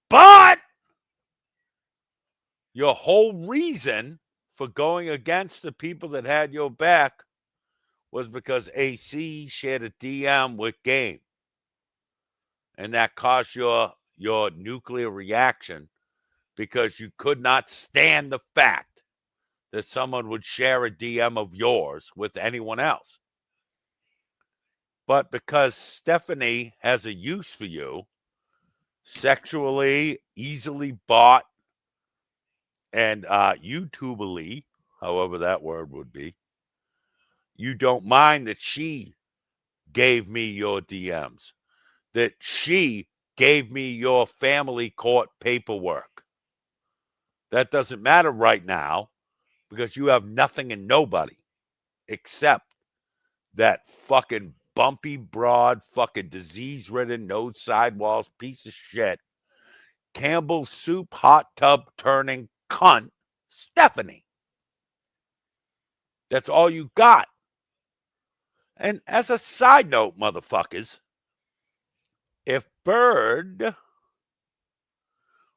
But your whole reason for going against the people that had your back was because AC shared a DM with Game. And that caused your nuclear reaction because you could not stand the fact that someone would share a DM of yours with anyone else. But because Stephanie has a use for you, sexually, easily bought, and YouTubeably, however that word would be, you don't mind that she gave me your DMs, that she gave me your family court paperwork. That doesn't matter right now because you have nothing and nobody except that fucking bumpy, broad, fucking disease-ridden, no sidewalls, piece of shit, Campbell's soup, hot tub turning cunt, Stephanie. That's all you got. And as a side note, motherfuckers, if Bird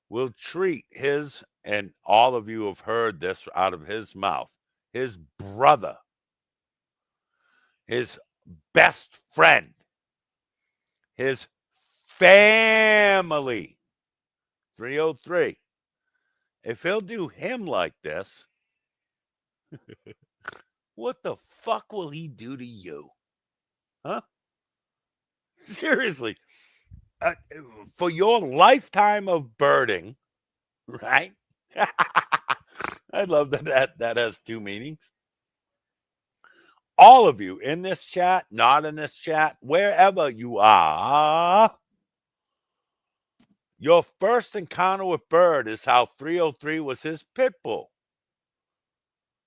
will treat his, and all of you have heard this out of his mouth, his brother, his best friend, his family, 303, if he'll do him like this, what the fuck will he do to you? Huh? Seriously. For your lifetime of birding, right? I love that has two meanings. All of you in this chat, not in this chat, wherever you are, your first encounter with Bird is how 303 was his pit bull.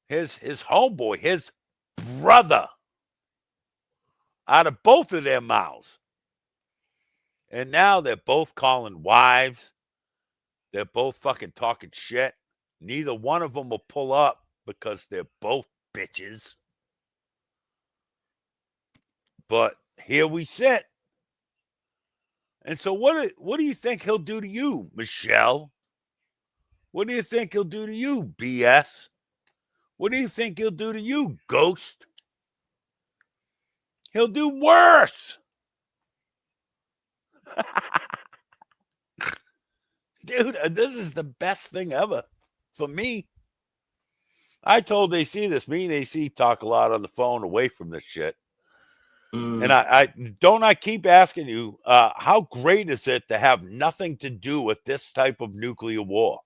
His homeboy, his brother. Out of both of their mouths. And now they're both calling wives. They're both fucking talking shit. Neither one of them will pull up because they're both bitches. But here we sit. And so what do you think he'll do to you, Michelle? What do you think he'll do to you, BS? What do you think he'll do to you, Ghost? He'll do worse. Dude, this is the best thing ever for me. I told AC this. Me and AC talk a lot on the phone away from this shit. And I keep asking you, how great is it to have nothing to do with this type of nuclear war?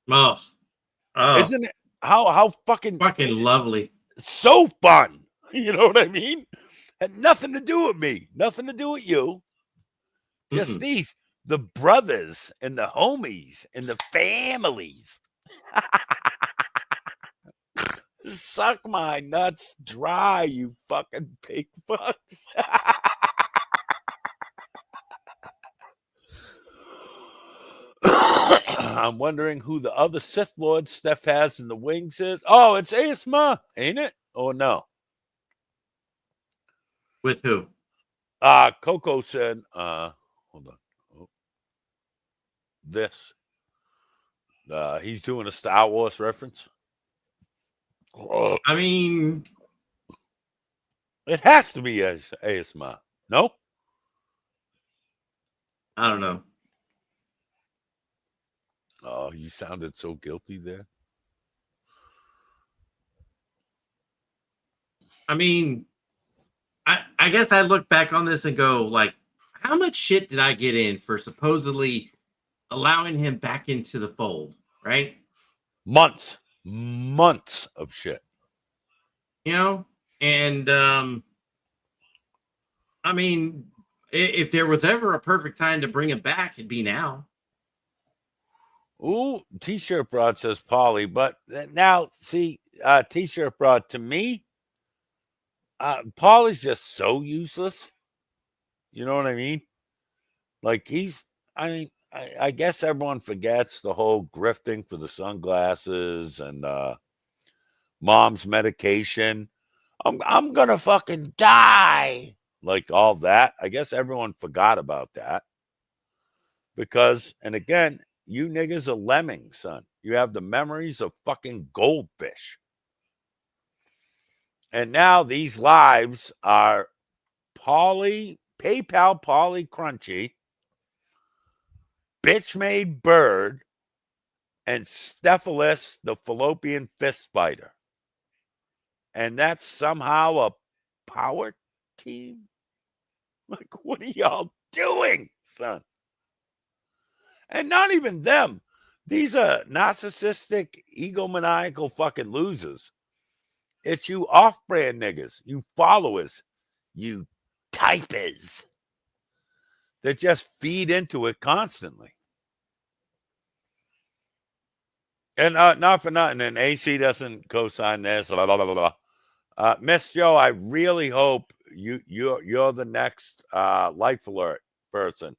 Isn't it how fucking lovely? So fun. You know what I mean? Had nothing to do with me, nothing to do with you. Just the brothers and the homies and the families. Suck my nuts dry, you fucking pig fucks. I'm wondering who the other Sith Lord Steph has in the wings is. Oh, it's Asma, ain't it? Or no? With who? Coco said, hold on. Oh, this. He's doing a Star Wars reference. Oh, I mean, it has to be ASMR. No? I don't know. Oh, you sounded so guilty there. I mean, I guess I look back on this and go, like, how much shit did I get in for supposedly allowing him back into the fold, right? Months of shit. You know? And, I mean, if there was ever a perfect time to bring him back, it'd be now. Ooh, T-shirt broad says Polly, but now, see, T-shirt broad, to me, Polly's just so useless. You know what I mean? Like, I guess everyone forgets the whole grifting for the sunglasses and mom's medication. I'm gonna fucking die. Like all that. I guess everyone forgot about that. Because, and again, you niggas are lemmings, son. You have the memories of fucking goldfish. And now these lives are PayPal Polly Crunchy, Bitch Made Bird, and Stephalis the fallopian fist spider. And that's somehow a power team? Like, what are y'all doing, son? And not even them. These are narcissistic, egomaniacal fucking losers. It's you off-brand niggas, you followers, you typers that just feed into it constantly. And not for nothing, and AC doesn't co-sign this, blah, blah, blah, blah. Miss Joe, I really hope you're the next Life Alert person.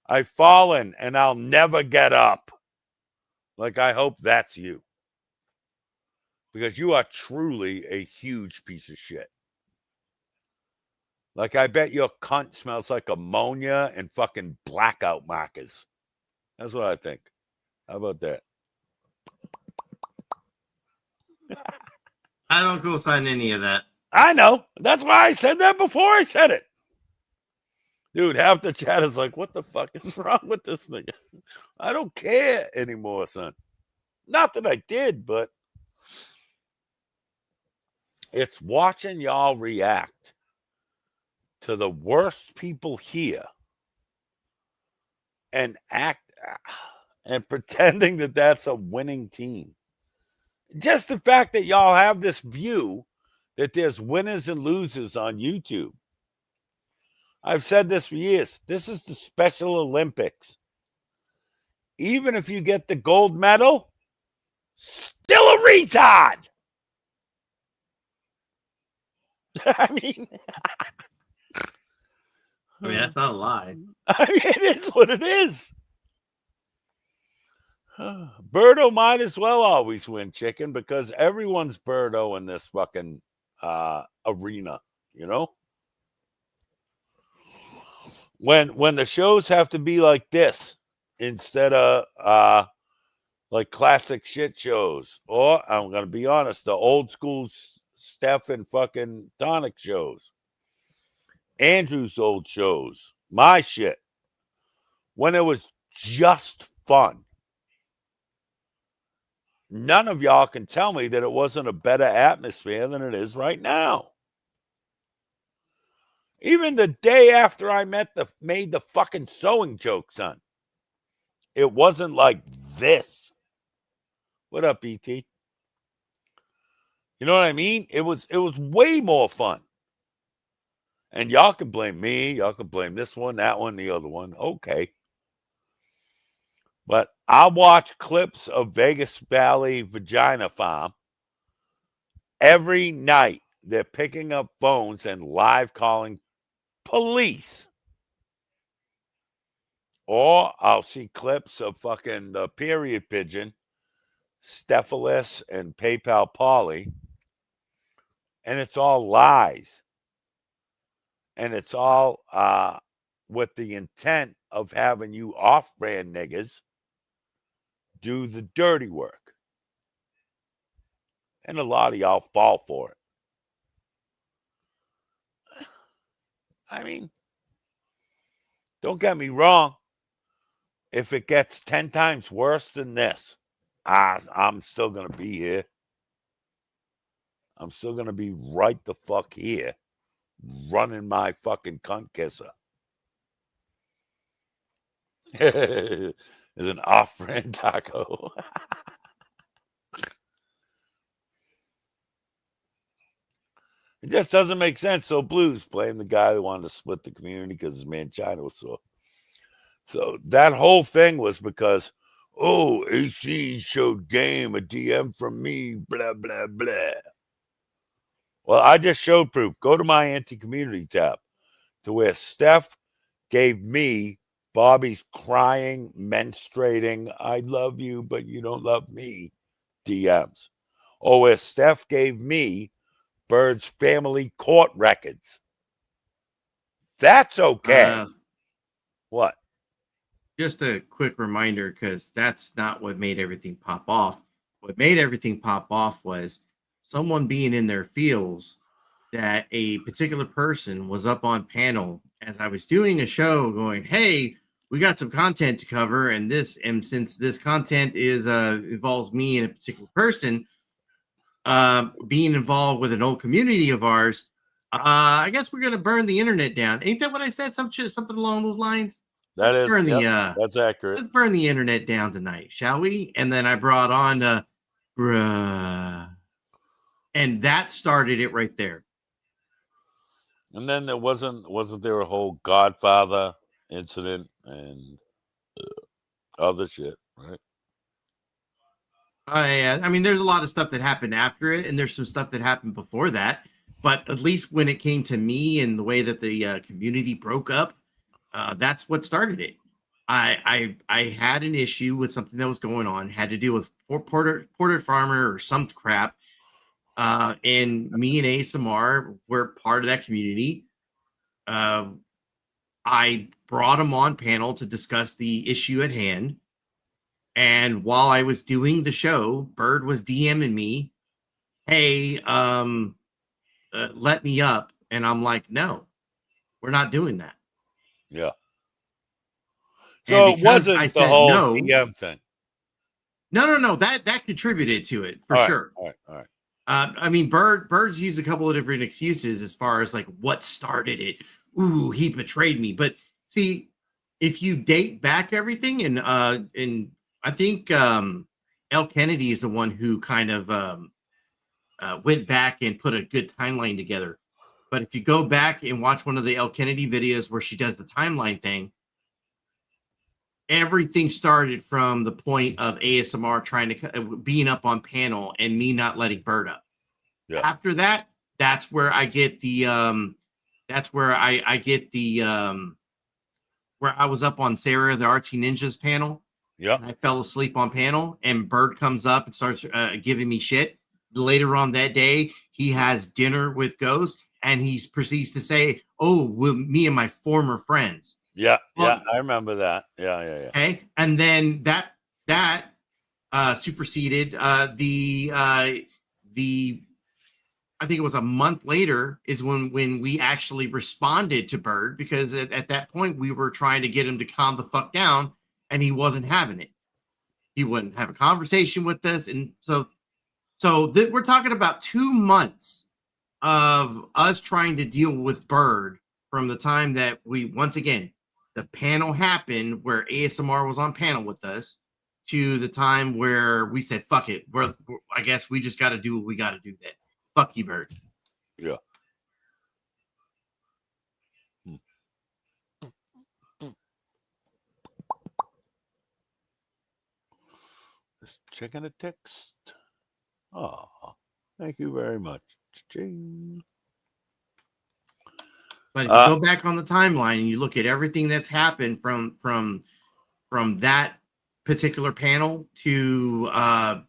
I've fallen and I'll never get up. Like, I hope that's you. Because you are truly a huge piece of shit. Like, I bet your cunt smells like ammonia and fucking blackout markers. That's what I think. How about that? I don't co-sign any of that. I know. That's why I said that before I said it. Dude, half the chat is like, what the fuck is wrong with this nigga? I don't care anymore, son. Not that I did, but it's watching y'all react to the worst people here and act and pretending that that's a winning team. Just the fact that y'all have this view that there's winners and losers on YouTube. I've said this for years. This is the Special Olympics. Even if you get the gold medal, still a retard. I mean, that's not a lie. I mean, it is what it is. Birdo might as well always win, chicken, because everyone's Birdo in this fucking arena, you know? When the shows have to be like this instead of like classic shit shows, or I'm gonna be honest, the old school Steph and fucking Tonic shows, Andrew's old shows, my shit, when it was just fun. None of y'all can tell me that it wasn't a better atmosphere than it is right now. Even the day after I made the fucking sewing joke, son, it wasn't like this. What up, ET? You know what I mean? It was way more fun. And y'all can blame me. Y'all can blame this one, that one, the other one. Okay. But I watch clips of Vegas Valley Vagina Farm every night. They're picking up phones and live calling police. Or I'll see clips of fucking the period pigeon, Stephalis and PayPal Polly, and it's all lies. and it's all with the intent of having you off-brand niggas do the dirty work. And a lot of y'all fall for it. I mean, don't get me wrong. If it gets 10 times worse than this, I'm still going to be here. I'm still going to be right the fuck here, running my fucking cunt kisser. Is an off-brand taco. It just doesn't make sense. So Blues blame the guy who wanted to split the community because his man China was sore. So that whole thing was because, oh, AC showed game, a DM from me, blah, blah, blah. Well, I just showed proof. Go to my anti-community tab to where Steph gave me Bobby's crying, menstruating, I love you, but you don't love me DMs. Or where Steph gave me Bird's family court records. That's okay. What? Just a quick reminder, because that's not what made everything pop off. What made everything pop off was someone being in their feels that a particular person was up on panel as I was doing a show going, hey, we got some content to cover, and since this content is involves me and a particular person being involved with an old community of ours, I guess we're gonna burn the internet down. Ain't that what I said? Something along those lines. That's accurate. Let's burn the internet down tonight, shall we? And then I brought on bruh, and that started it right there. And then there wasn't there a whole Godfather incident and other shit, right? I mean, there's a lot of stuff that happened after it, and there's some stuff that happened before that. But at least when it came to me and the way that the community broke up, that's what started it. I had an issue with something that was going on, had to do with Porter Farmer or some crap. And me and ASMR were part of that community. I brought him on panel to discuss the issue at hand. And while I was doing the show, Bird was DMing me, hey, let me up. And I'm like, no, we're not doing that. Yeah. So it wasn't the whole DM thing. No. That contributed to it for sure. All right. I mean, Bird's used a couple of different excuses as far as like what started it. Ooh, he betrayed me. But see, if you date back everything, and I think L. Kennedy is the one who kind of went back and put a good timeline together. But if you go back and watch one of the L. Kennedy videos where she does the timeline thing, everything started from the point of ASMR trying to being up on panel and me not letting Bird up. Yeah. After that, that's where I get the where I was up on Sarah the RT Ninjas panel. Yeah, I fell asleep on panel, and Bird comes up and starts giving me shit. Later on that day, he has dinner with Ghost, and he proceeds to say, "Oh, me and my former friends." Yeah, I remember that. Yeah. Okay, and then that superseded the I think it was a month later is when we actually responded to Bird, because at that point we were trying to get him to calm the fuck down, and he wasn't having it. He wouldn't have a conversation with us, and so we're talking about 2 months of us trying to deal with Bird from the time that we, once again, the panel happened where ASMR was on panel with us, to the time where we said, fuck it. I guess we just got to do what we got to do then. Fuck you, Bird. Yeah. Just checking a text. Oh, thank you very much. Ching. But if you go back on the timeline and you look at everything that's happened from that particular panel to I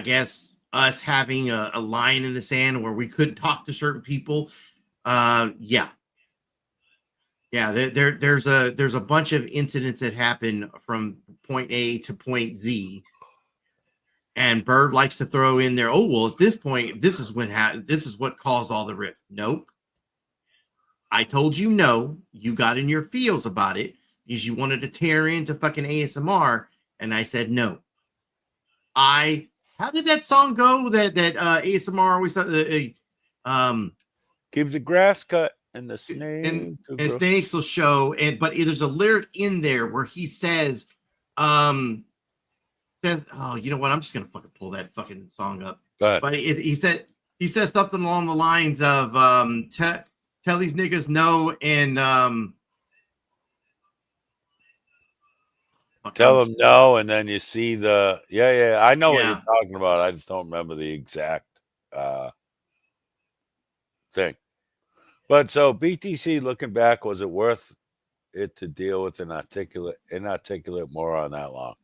guess us having a line in the sand where we couldn't talk to certain people, yeah, Yeah, there's a bunch of incidents that happen from point A to point Z, and Bird likes to throw in there. Oh well, at this point, this is what caused all the rift. Nope, I told you no. You got in your feels about it because you wanted to tear into fucking ASMR, and I said no. How did that song go? That ASMR always keeps the grass cut and the snake and snakes will show. But there's a lyric in there where he says, oh, you know what? I'm just gonna fucking pull that fucking song up. Go ahead. But he says something along the lines of tell these niggas no and tell them no, and then you see the I know what you're talking about. I just don't remember the exact thing. But so BTC, looking back, was it worth it to deal with an inarticulate moron that long?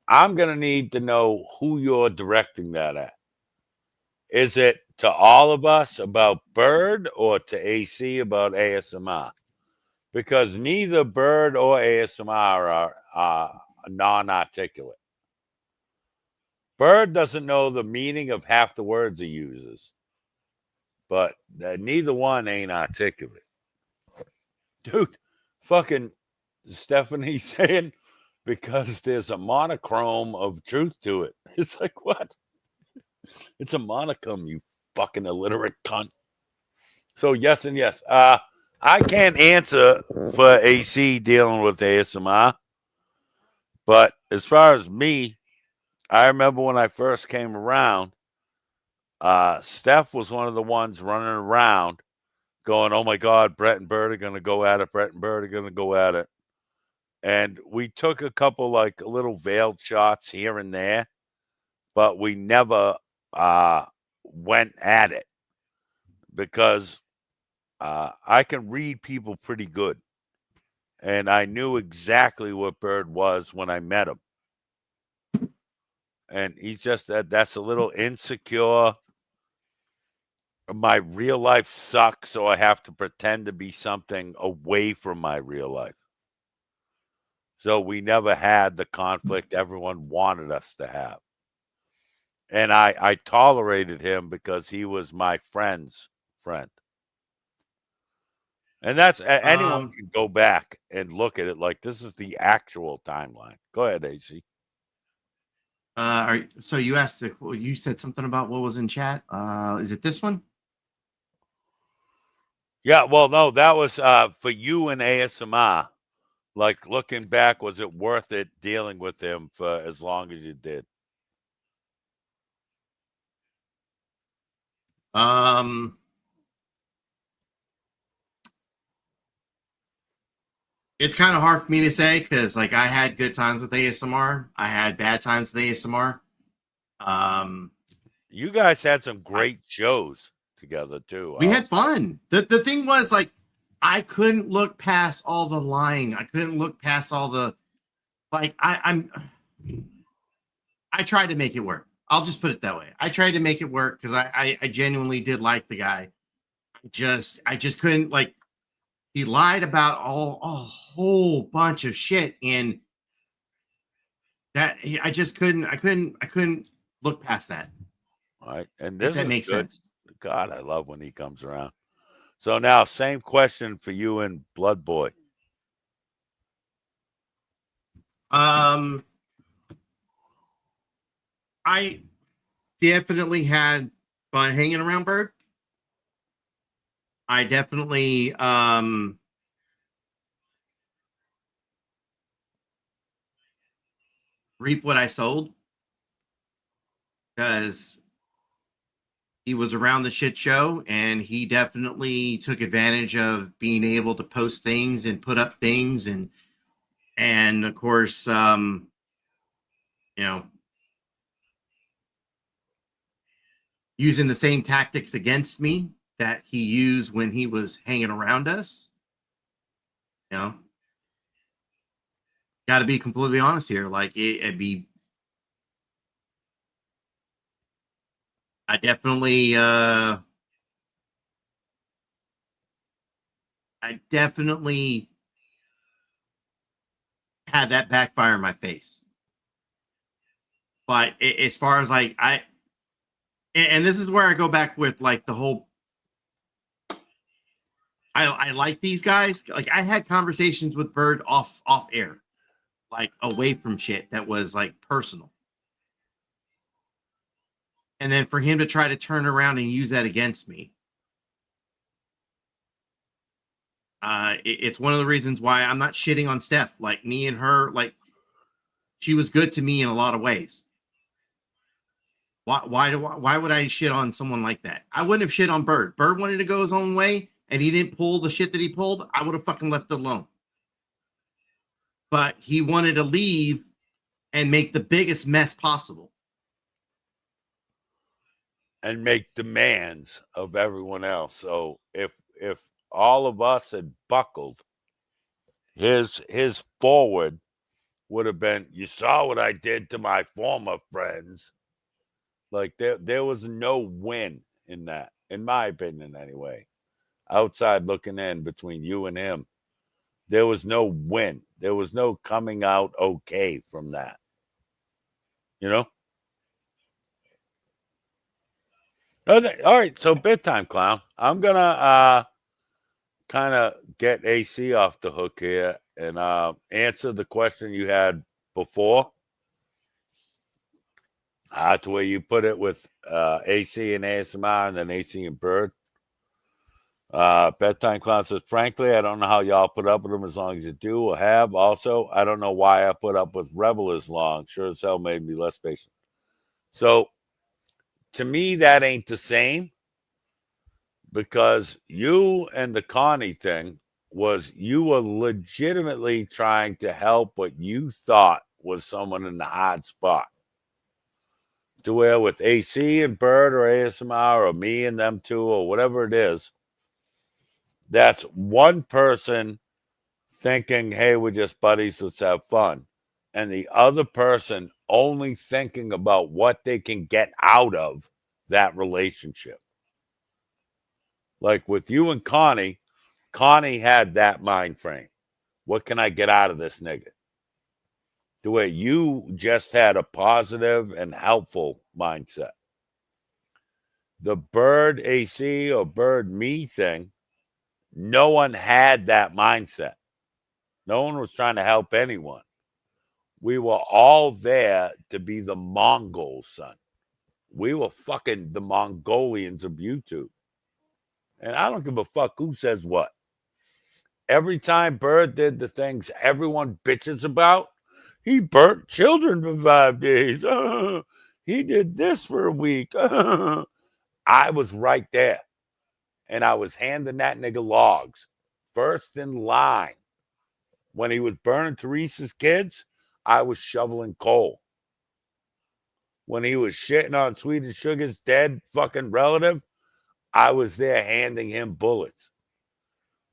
I'm gonna need to know who you're directing that at. Is it to all of us about Bird or to AC about ASMR? Because neither Bird or ASMR are non-articulate. Bird doesn't know the meaning of half the words he uses, but neither one ain't articulate. Dude, fucking Stephanie saying because there's a monochrome of truth to it. It's like, what? It's a monochrome, you fucking illiterate cunt. So yes and yes. I can't answer for AC dealing with ASMR, but as far as me, I remember when I first came around, Steph was one of the ones running around going, oh my God, Brett and Bird are going to go at it. Brett and Bird are going to go at it. And we took a couple like little veiled shots here and there, but we never went at it because I can read people pretty good. And I knew exactly what Bird was when I met him. And he's just that's a little insecure. My real life sucks, so I have to pretend to be something away from my real life. So we never had the conflict everyone wanted us to have. And I tolerated him because he was my friend's friend. And that's anyone can go back and look at it like this is the actual timeline. Go ahead, AC. So you asked, you said something about what was in chat. Is it this one? Yeah, well, no, that was for you and ASMR. Like looking back, was it worth it dealing with him for as long as you did? It's kind of hard for me to say because like I had good times with ASMR. I had bad times with ASMR. You guys had some great shows together too. We had fun. The thing was like I couldn't look past all the lying. I couldn't look past all the like I tried to make it work. I'll just put it that way. I tried to make it work because I genuinely did like the guy. I just couldn't like he lied about a whole bunch of shit and that I just couldn't look past that. All right. And this if that makes sense. God, I love when he comes around. So now same question for you and Blood Boy. I definitely had fun hanging around Bird. I definitely reap what I sold because he was around the shit show and he definitely took advantage of being able to post things and put up things and of course you know, using the same tactics against me that he used when he was hanging around us. You know, got to be completely honest here. Like I definitely I definitely had that backfire in my face. But as far as like and this is where I go back with like the whole. I like these guys. Like I had conversations with Bird off air, like away from shit that was like personal. And then for him to try to turn around and use that against me. It's one of the reasons why I'm not shitting on Steph. Like me and her, like she was good to me in a lot of ways. Why would I shit on someone like that? I wouldn't have shit on Bird. Bird wanted to go his own way and he didn't pull the shit that he pulled. I would have fucking left it alone. But he wanted to leave and make the biggest mess possible. And make demands of everyone else. So if all of us had buckled, his forward would have been, you saw what I did to my former friends. Like there was no win in that, in my opinion anyway. Outside looking in between you and him, there was no win. There was no coming out okay from that. You know? All right, so bedtime, clown. I'm going to kind of get AC off the hook here and answer the question you had before. To where you put it with AC and ASMR and then AC and Bird. Bedtime Clown says, frankly, I don't know how y'all put up with them as long as you do or have. Also, I don't know why I put up with Rebel as long. Sure as hell made me less patient. So, to me, that ain't the same. Because you and the Connie thing was you were legitimately trying to help what you thought was someone in the hard spot. To where with AC and Bird or ASMR or me and them two or whatever it is, that's one person thinking, hey, we're just buddies, let's have fun. And the other person only thinking about what they can get out of that relationship. Like with you and Connie, Connie had that mind frame. What can I get out of this nigga? The way you just had a positive and helpful mindset. The Bird AC or Bird me thing, no one had that mindset. No one was trying to help anyone. We were all there to be the Mongols, son. We were fucking the Mongolians of YouTube. And I don't give a fuck who says what. Every time Bird did the things everyone bitches about, he burnt children for 5 days. He did this for a week. I was right there. And I was handing that nigga logs. First in line. When he was burning Teresa's kids, I was shoveling coal. When he was shitting on Sweet and Sugar's dead fucking relative, I was there handing him bullets.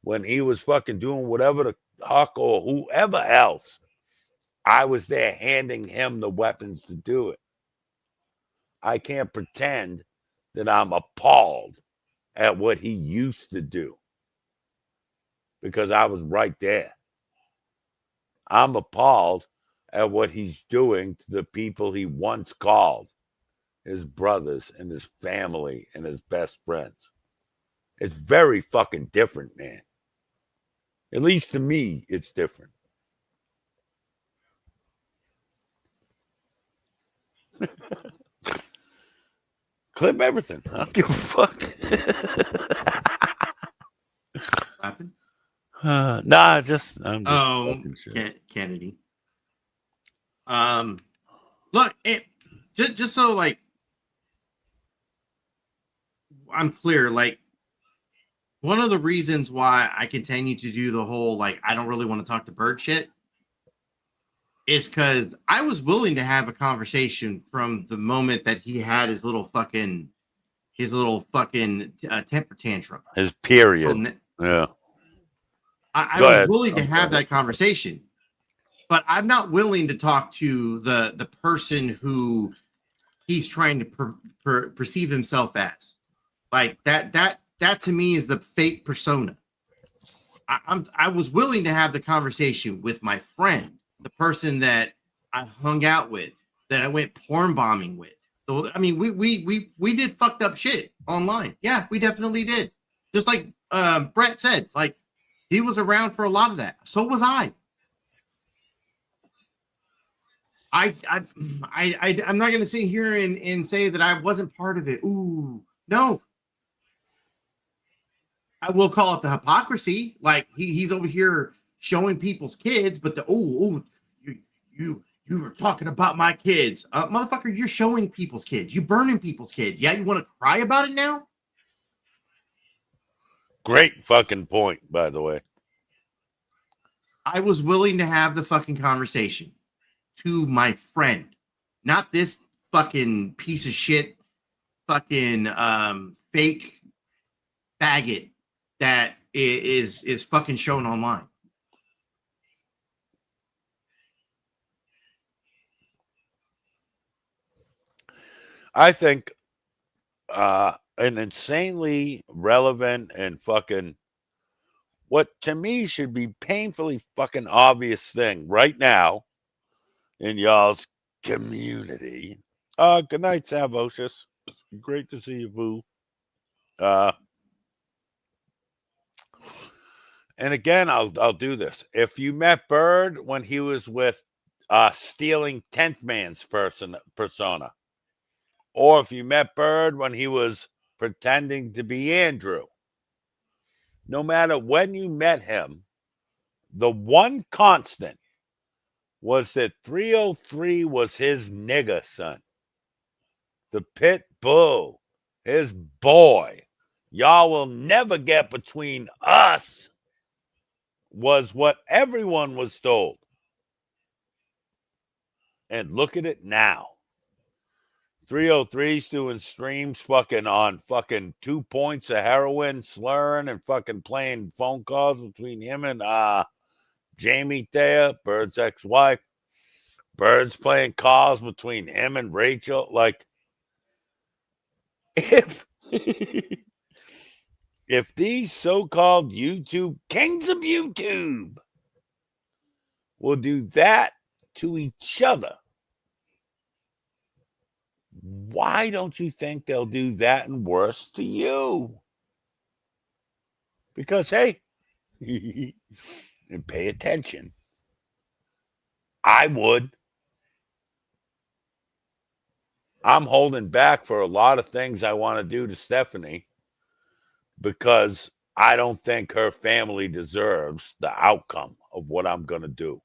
When he was fucking doing whatever the Huck or whoever else, I was there handing him the weapons to do it. I can't pretend that I'm appalled at what he used to do because I was right there. I'm appalled at what he's doing to the people he once called his brothers and his family and his best friends. It's very fucking different, man. At least to me, it's different. Clip everything. I don't give a fuck. Happened? Nah, I'm just Kennedy. Look, just so like I'm clear, like one of the reasons why I continue to do the whole like I don't really want to talk to Bird shit is because I was willing to have a conversation from the moment that he had his little fucking temper tantrum. His period. Yeah. I was willing to have that conversation, but I'm not willing to talk to the person who he's trying to perceive himself as. Like that to me is the fake persona. I was willing to have the conversation with my friend, the person that I hung out with, that I went porn bombing with. So, I mean, we did fucked up shit online. Yeah, we definitely did. Just like Brett said, like he was around for a lot of that. So was I. I'm not gonna sit here and say that I wasn't part of it. Ooh, no. I will call it the hypocrisy. Like he's over here showing people's kids, but you were talking about my kids, motherfucker. You're showing people's kids. You burning people's kids. Yeah, you want to cry about it now? Great fucking point, by the way. I was willing to have the fucking conversation to my friend, not this fucking piece of shit, fucking fake faggot that is fucking shown online. I think an insanely relevant and fucking what to me should be painfully fucking obvious thing right now in y'all's community. Good night, Savocious. Great to see you, Boo. And again, I'll do this. If you met Bird when he was with stealing 10th Man's persona, or if you met Bird when he was pretending to be Andrew, no matter when you met him, the one constant was that 303 was his nigga, son. The pit bull, his boy. Y'all will never get between us, was what everyone was told. And look at it now. 303's doing streams fucking on fucking 2 points of heroin, slurring and fucking playing phone calls between him and Jamie Thea, Bird's ex-wife. Bird's playing calls between him and Rachel. Like, if these so-called YouTube kings of YouTube will do that to each other, why don't you think they'll do that and worse to you? Because, hey, and pay attention. I would. I'm holding back for a lot of things I want to do to Stephanie because I don't think her family deserves the outcome of what I'm going to do.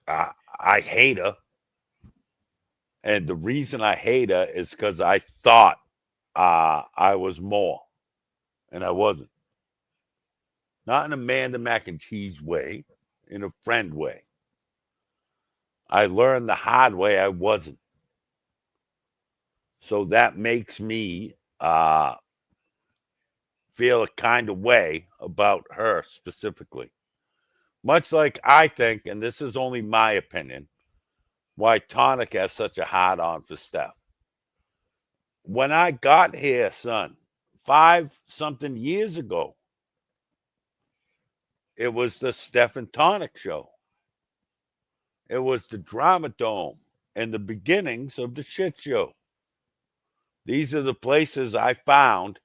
I hate her. And the reason I hate her is because I thought I was more. And I wasn't. Not in Amanda Mac and Cheese way, in a friend way. I learned the hard way I wasn't. So that makes me feel a kind of way about her specifically. Much like I think, and this is only my opinion, why Tonic has such a hard-on for Steph. When I got here, son, 5-something years ago, it was the Steph and Tonic show. It was the Drama Dome and the beginnings of the shit show. These are the places I found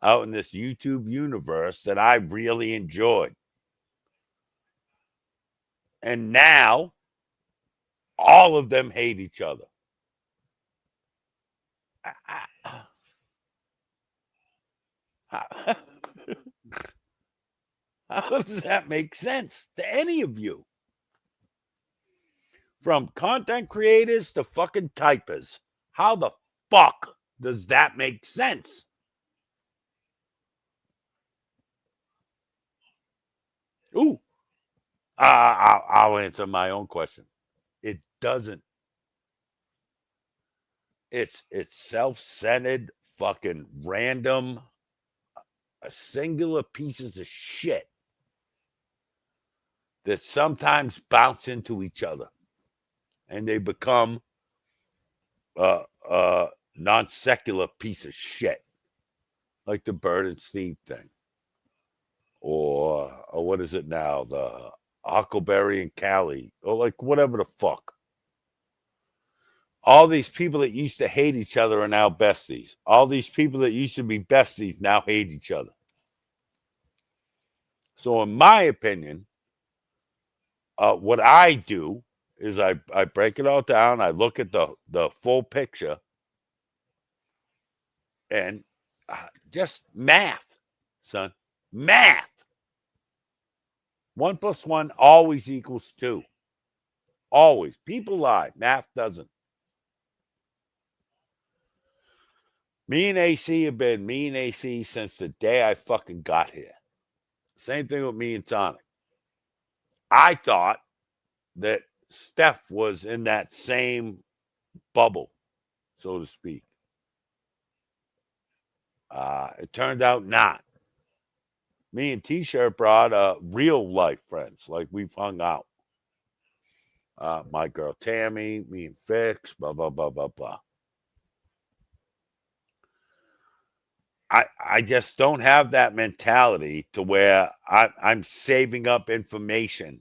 out in this YouTube universe that I really enjoyed. And now, all of them hate each other. How does that make sense to any of you? From content creators to fucking typers. How the fuck does that make sense? Ooh. I'll answer my own question. It doesn't. It's self-centered, fucking random, singular pieces of shit that sometimes bounce into each other. And they become non-secular piece of shit. Like the Bird and Steve thing. or what is it now? The Huckleberry and Callie, or like whatever the fuck. All these people that used to hate each other are now besties. All these people that used to be besties now hate each other. So in my opinion, what I do is I break it all down. I look at the full picture and just math, son. Math. 1 + 1 always equals 2. Always. People lie. Math doesn't. Me and AC have been me and AC since the day I fucking got here. Same thing with me and Tonic. I thought that Steph was in that same bubble, so to speak. It turned out not. Me and T-Shirt Broad are real life friends. Like we've hung out. My girl Tammy, me and Fix, blah, blah, blah, blah, blah. I just don't have that mentality to where I'm saving up information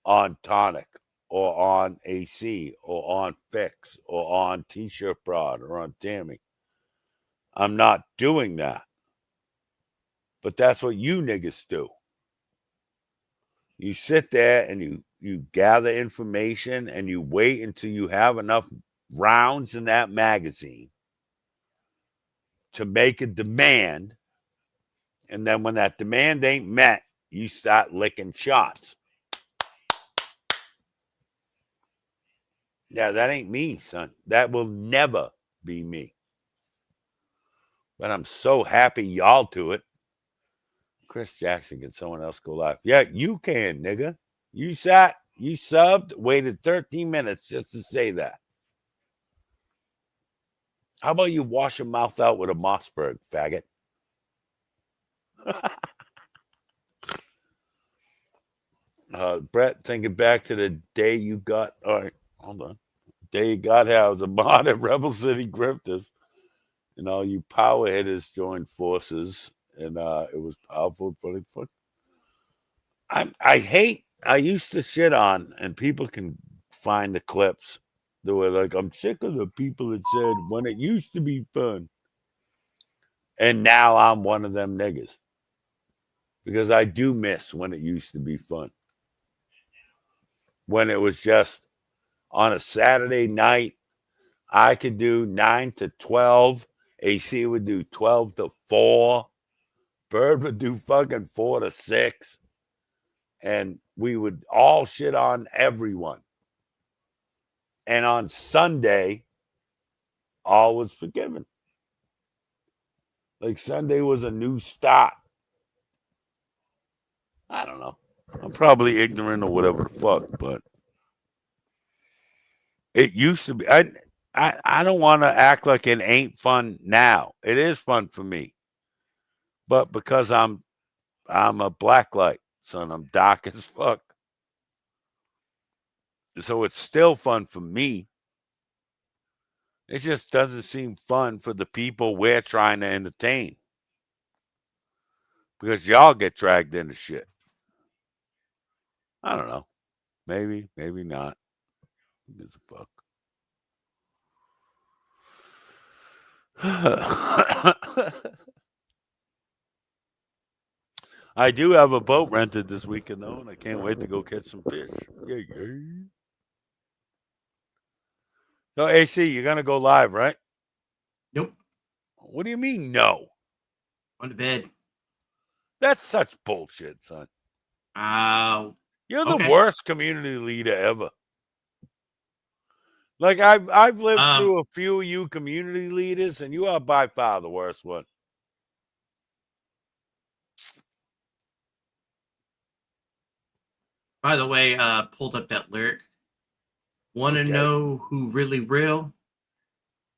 on Tonic or on AC or on Fix or on T-Shirt Broad or on Tammy. I'm not doing that. But that's what you niggas do. You sit there and you gather information and you wait until you have enough rounds in that magazine to make a demand. And then when that demand ain't met, you start licking shots. Yeah, that ain't me, son. That will never be me. But I'm so happy y'all do it. Chris Jackson, can someone else go live? Yeah, you can, nigga. You subbed, waited 13 minutes just to say that. How about you wash your mouth out with a Mossberg, faggot? Brett, thinking back to the day you got, all right, hold on. Day you got here, I was a mod at Rebel City Grifters, and all you power hitters joined forces, and it was powerful. I used to shit on, and people can find the clips. They were like, I'm sick of the people that said when it used to be fun. And now I'm one of them niggas. Because I do miss when it used to be fun. When it was just on a Saturday night, I could do 9 to 12. AC would do 12 to 4. Bird would do fucking 4 to 6. And we would all shit on everyone. And on Sunday, all was forgiven. Like Sunday was a new start. I don't know. I'm probably ignorant or whatever the fuck, but it used to be. I don't want to act like it ain't fun now. It is fun for me. But because I'm a blacklight, son, I'm dark as fuck. So it's still fun for me. It just doesn't seem fun for the people we're trying to entertain. Because y'all get dragged into shit. I don't know. Maybe, maybe not. Who gives a fuck? I do have a boat rented this weekend, though, and I can't wait to go catch some fish. Yeah. So, AC, you're going to go live, right? Nope. What do you mean, no? On to bed. That's such bullshit, son. You're the worst community leader ever. Like, I've lived through a few of you community leaders, and you are by far the worst one. By the way, pulled up that lyric. Want to know who really real?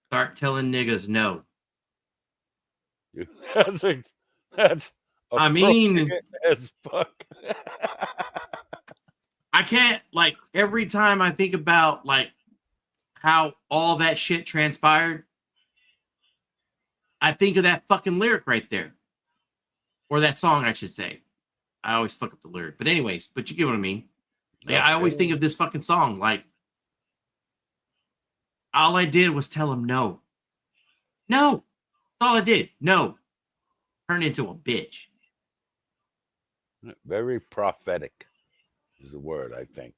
Start telling niggas no. That's I mean, as fuck. I can't, like, every time I think about, like, how all that shit transpired, I think of that fucking lyric right there. Or that song, I should say. I always fuck up the lyric. But anyways, but you get what I mean. Like, Okay. I always think of this fucking song like, all I did was tell him no. No. That's all I did. No. Turn into a bitch. Very prophetic is the word, I think.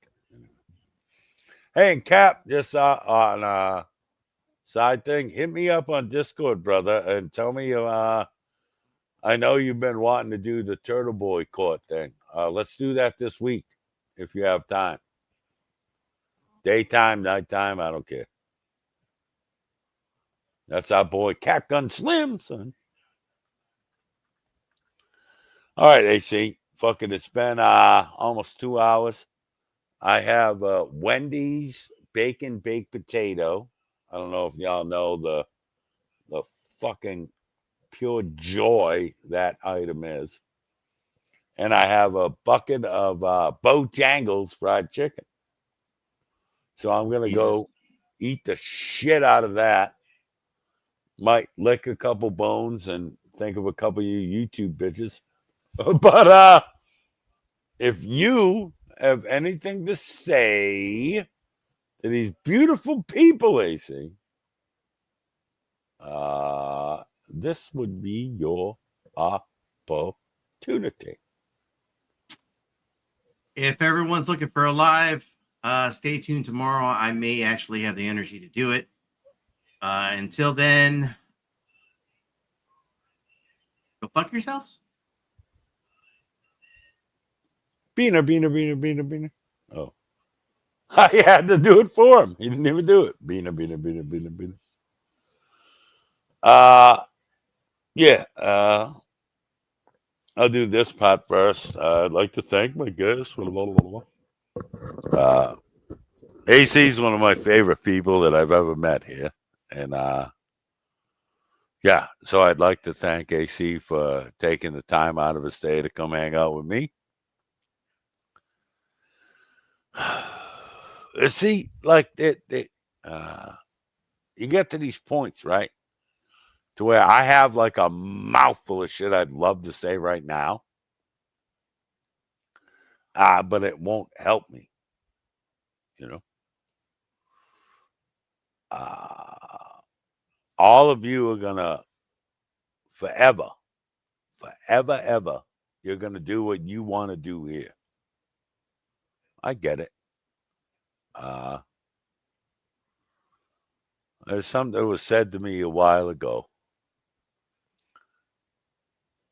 Hey, and Cap, just on side thing, hit me up on Discord, brother, and tell me, I know you've been wanting to do the Turtle Boy court thing. Let's do that this week if you have time. Daytime, nighttime, I don't care. That's our boy Cat Gun Slim, son. All right, AC. Fucking, it's been almost 2 hours. I have Wendy's bacon baked potato. I don't know if y'all know the fucking pure joy that item is. And I have a bucket of Bojangles fried chicken. So I'm going to go eat the shit out of that. Might lick a couple bones and think of a couple of you YouTube bitches. But if you have anything to say to these beautiful people, AC, this would be your opportunity. If everyone's looking for a live, stay tuned tomorrow. I may actually have the energy to do it. Until then, go fuck yourselves. Beaner. Oh. I had to do it for him. He didn't even do it. Beaner. Yeah. I'll do this part first. I'd like to thank my guest. AC is one of my favorite people that I've ever met here. And yeah, so I'd like to thank AC for taking the time out of his day to come hang out with me. See, like you get to these points, right? To where I have like a mouthful of shit I'd love to say right now. But it won't help me. You know? All of you are gonna forever, you're gonna do what you want to do here. I get it. There's something that was said to me a while ago.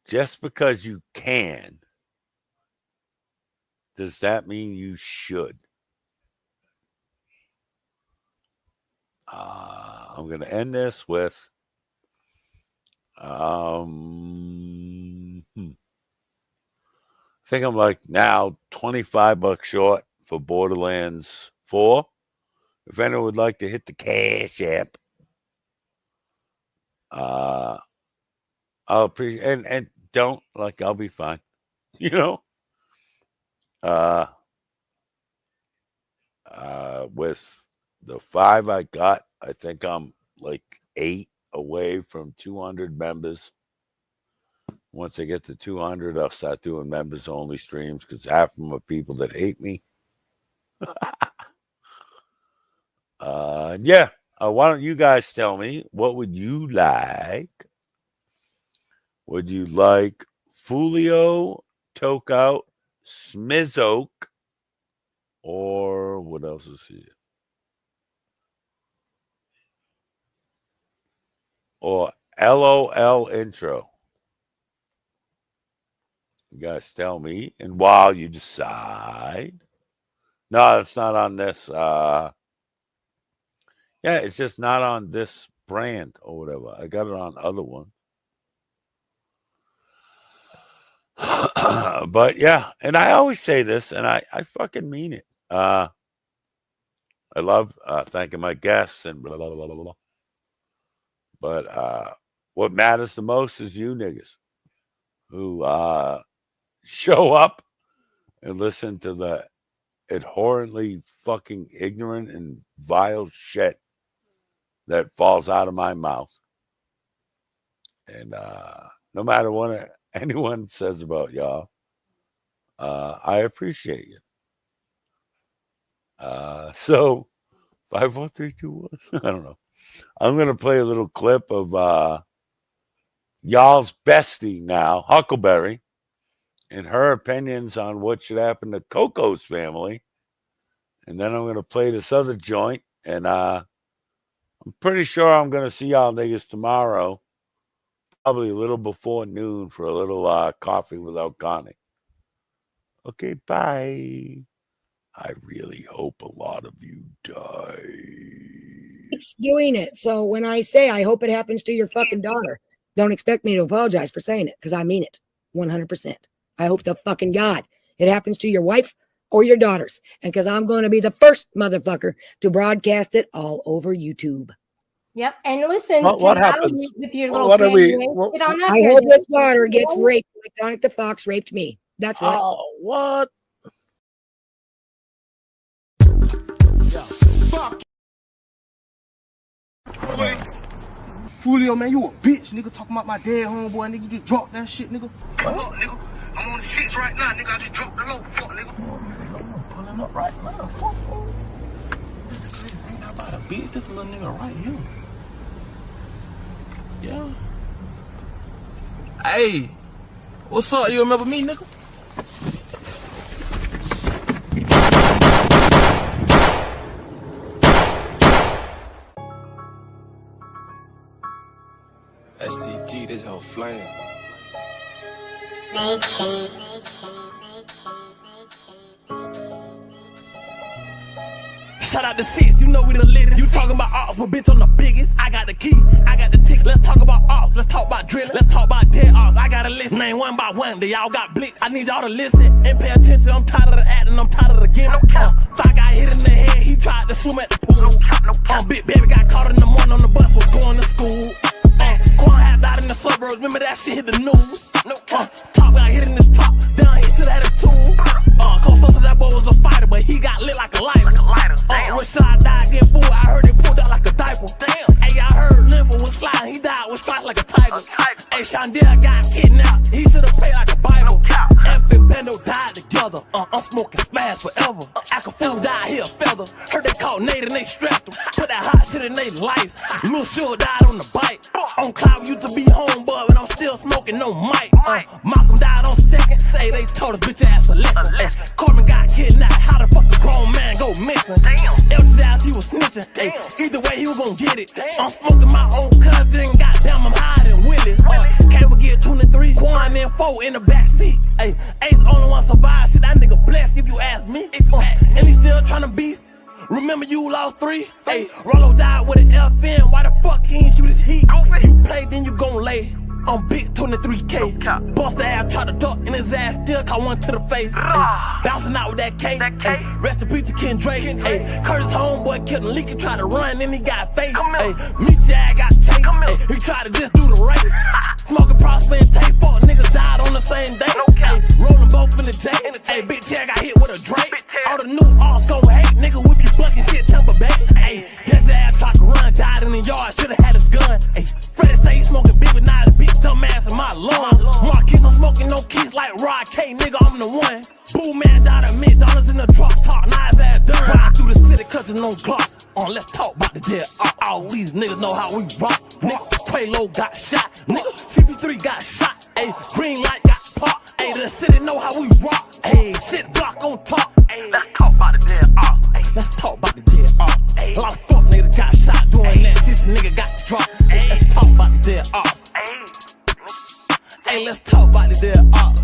Just because you can, does that mean you should? I'm going to end this with I think I'm like now $25 short for Borderlands 4. If anyone would like to hit the Cash App, I'll appreciate and don't I'll be fine. You know? With the 5 I got, I think I'm like 8 away from 200 members. Once I get to 200, I'll start doing members only streams because half of them are people that hate me. Yeah. Why don't you guys tell me, what would you like? Would you like Fulio, Tokeout, Smizoke, or what else is here? Or LOL intro? You guys tell me. And while you decide. No, it's not on this. Yeah, it's just not on this brand or whatever. I got it on other one. But yeah, and I always say this, and I fucking mean it. I love thanking my guests and blah, blah, blah, blah, blah. But what matters the most is you niggas who show up and listen to the abhorrently fucking ignorant and vile shit that falls out of my mouth. And no matter what anyone says about y'all, I appreciate you. So 5, 4, 3, 2, 1. I don't know. I'm gonna play a little clip of y'all's bestie now, Huckleberry, and her opinions on what should happen to Coco's family. And then I'm gonna play this other joint, and I'm pretty sure I'm gonna see y'all niggas tomorrow, probably a little before noon, for a little coffee without Connie. Okay, bye. I really hope a lot of you die. Keeps doing it. So when I say I hope it happens to your fucking daughter, don't expect me to apologize for saying it, because I mean it 100%. I hope the fucking God it happens to your wife or your daughters, and because I'm going to be the first motherfucker to broadcast it all over YouTube. Yep. And listen, what happens with your little what are we I hope this daughter gets raped like Sonic the Fox raped me. That's what. Oh, what? Fuck. Fulio, man, you a bitch, nigga. Talking about my dead homeboy, nigga. You just dropped that shit, nigga. Come up, nigga. I'm on the 6 right now, nigga. I just dropped the low. Fuck, nigga. I'm pulling up right now. Fuck. Ain't not about a bitch. This little nigga right here. Yeah. Hey, what's up? You remember me, nigga? STG, this whole flame. Shout out to 6, you know we the latest. You talking about ops, but bitch, I'm the biggest. I got the key, I got the ticket. Let's talk about ops, let's talk about drilling. Let's talk about dead ops, I got a list. Name one by one, they all got blitz. I need y'all to listen and pay attention. I'm tired of the acting, I'm tired of the game. If I got hit in the head, he tried to swim at the pool. Big baby got caught in the morning on the bus, was going to school. Quan had died in the suburbs, remember that shit hit the news. Top got hit in his top, down hit to that tool. Coach Sosa, that boy was a fighter, but he got lit like a lighter. Rashad died getting fooled, I heard it pulled out like a diaper. Damn. Hey, I heard Linford was flying, he died with stripes like a tiger. Hey, Shondell got kidnapped, he should've paid like a Bible. Emp and Bendo died together, I'm smoking smash forever. Akafu died, he a feather. Heard they caught Nate and they strapped him. Put that hot shit in they life. Lil Sugar died on the bike. On Cloud used to be home, but I'm still smoking no mic. Malcolm died on second, say they told his bitch ass a lesson. Corbin got kidnapped, how the fuck a grown man go missing? Elvis ass, he was snitching. Either way, he was gonna get it. I'm smoking my own cousin, goddamn, I'm hiding Willie. Can't forget 23, Quan and 4 in the backseat. Ace only one survived, shit, that nigga blessed if you ask me. And he still tryna beef. Remember you lost 3? Rollo died with an FN, why the fuck he ain't shoot his heat? You play, then you gon' lay. I'm big 23K. Bust the ass, try to duck, and his ass still caught one to the face. Bouncing out with that K. Rest in peace to Ken Drake. Curtis homeboy killed him, Leaky tried to run, then he got faced. Meet your ass got chased. He tried to just do the race. Smoking prosper and tape, fuck niggas died on the same day. Rolling both in the J. Big J got hit with a Drake. All the new arts gon' hate, nigga whip you bucking shit, Tampa Bay. Guess the ass tried to run, died in the yard, should've had his gun. Freddie say he smoking big, but not his big dumbass in my lungs. Marquis, I'm smoking no keys like Rod K, nigga, I'm the one. Boo man died of $1,000 in the drop top, now his ass done. Ride through the city, cussing on clock. Let's talk about the dead. All these niggas know how we rock. Quelo got shot, nigga. CP3 got shot. Green light got popped. The city know how we rock. Shit block on top. Let's talk about the dead off. Let's talk about the dead off. A lot of fuck niggas got shot doing that. This nigga got dropped. Let's talk about the dead off. Let's talk about the dead off.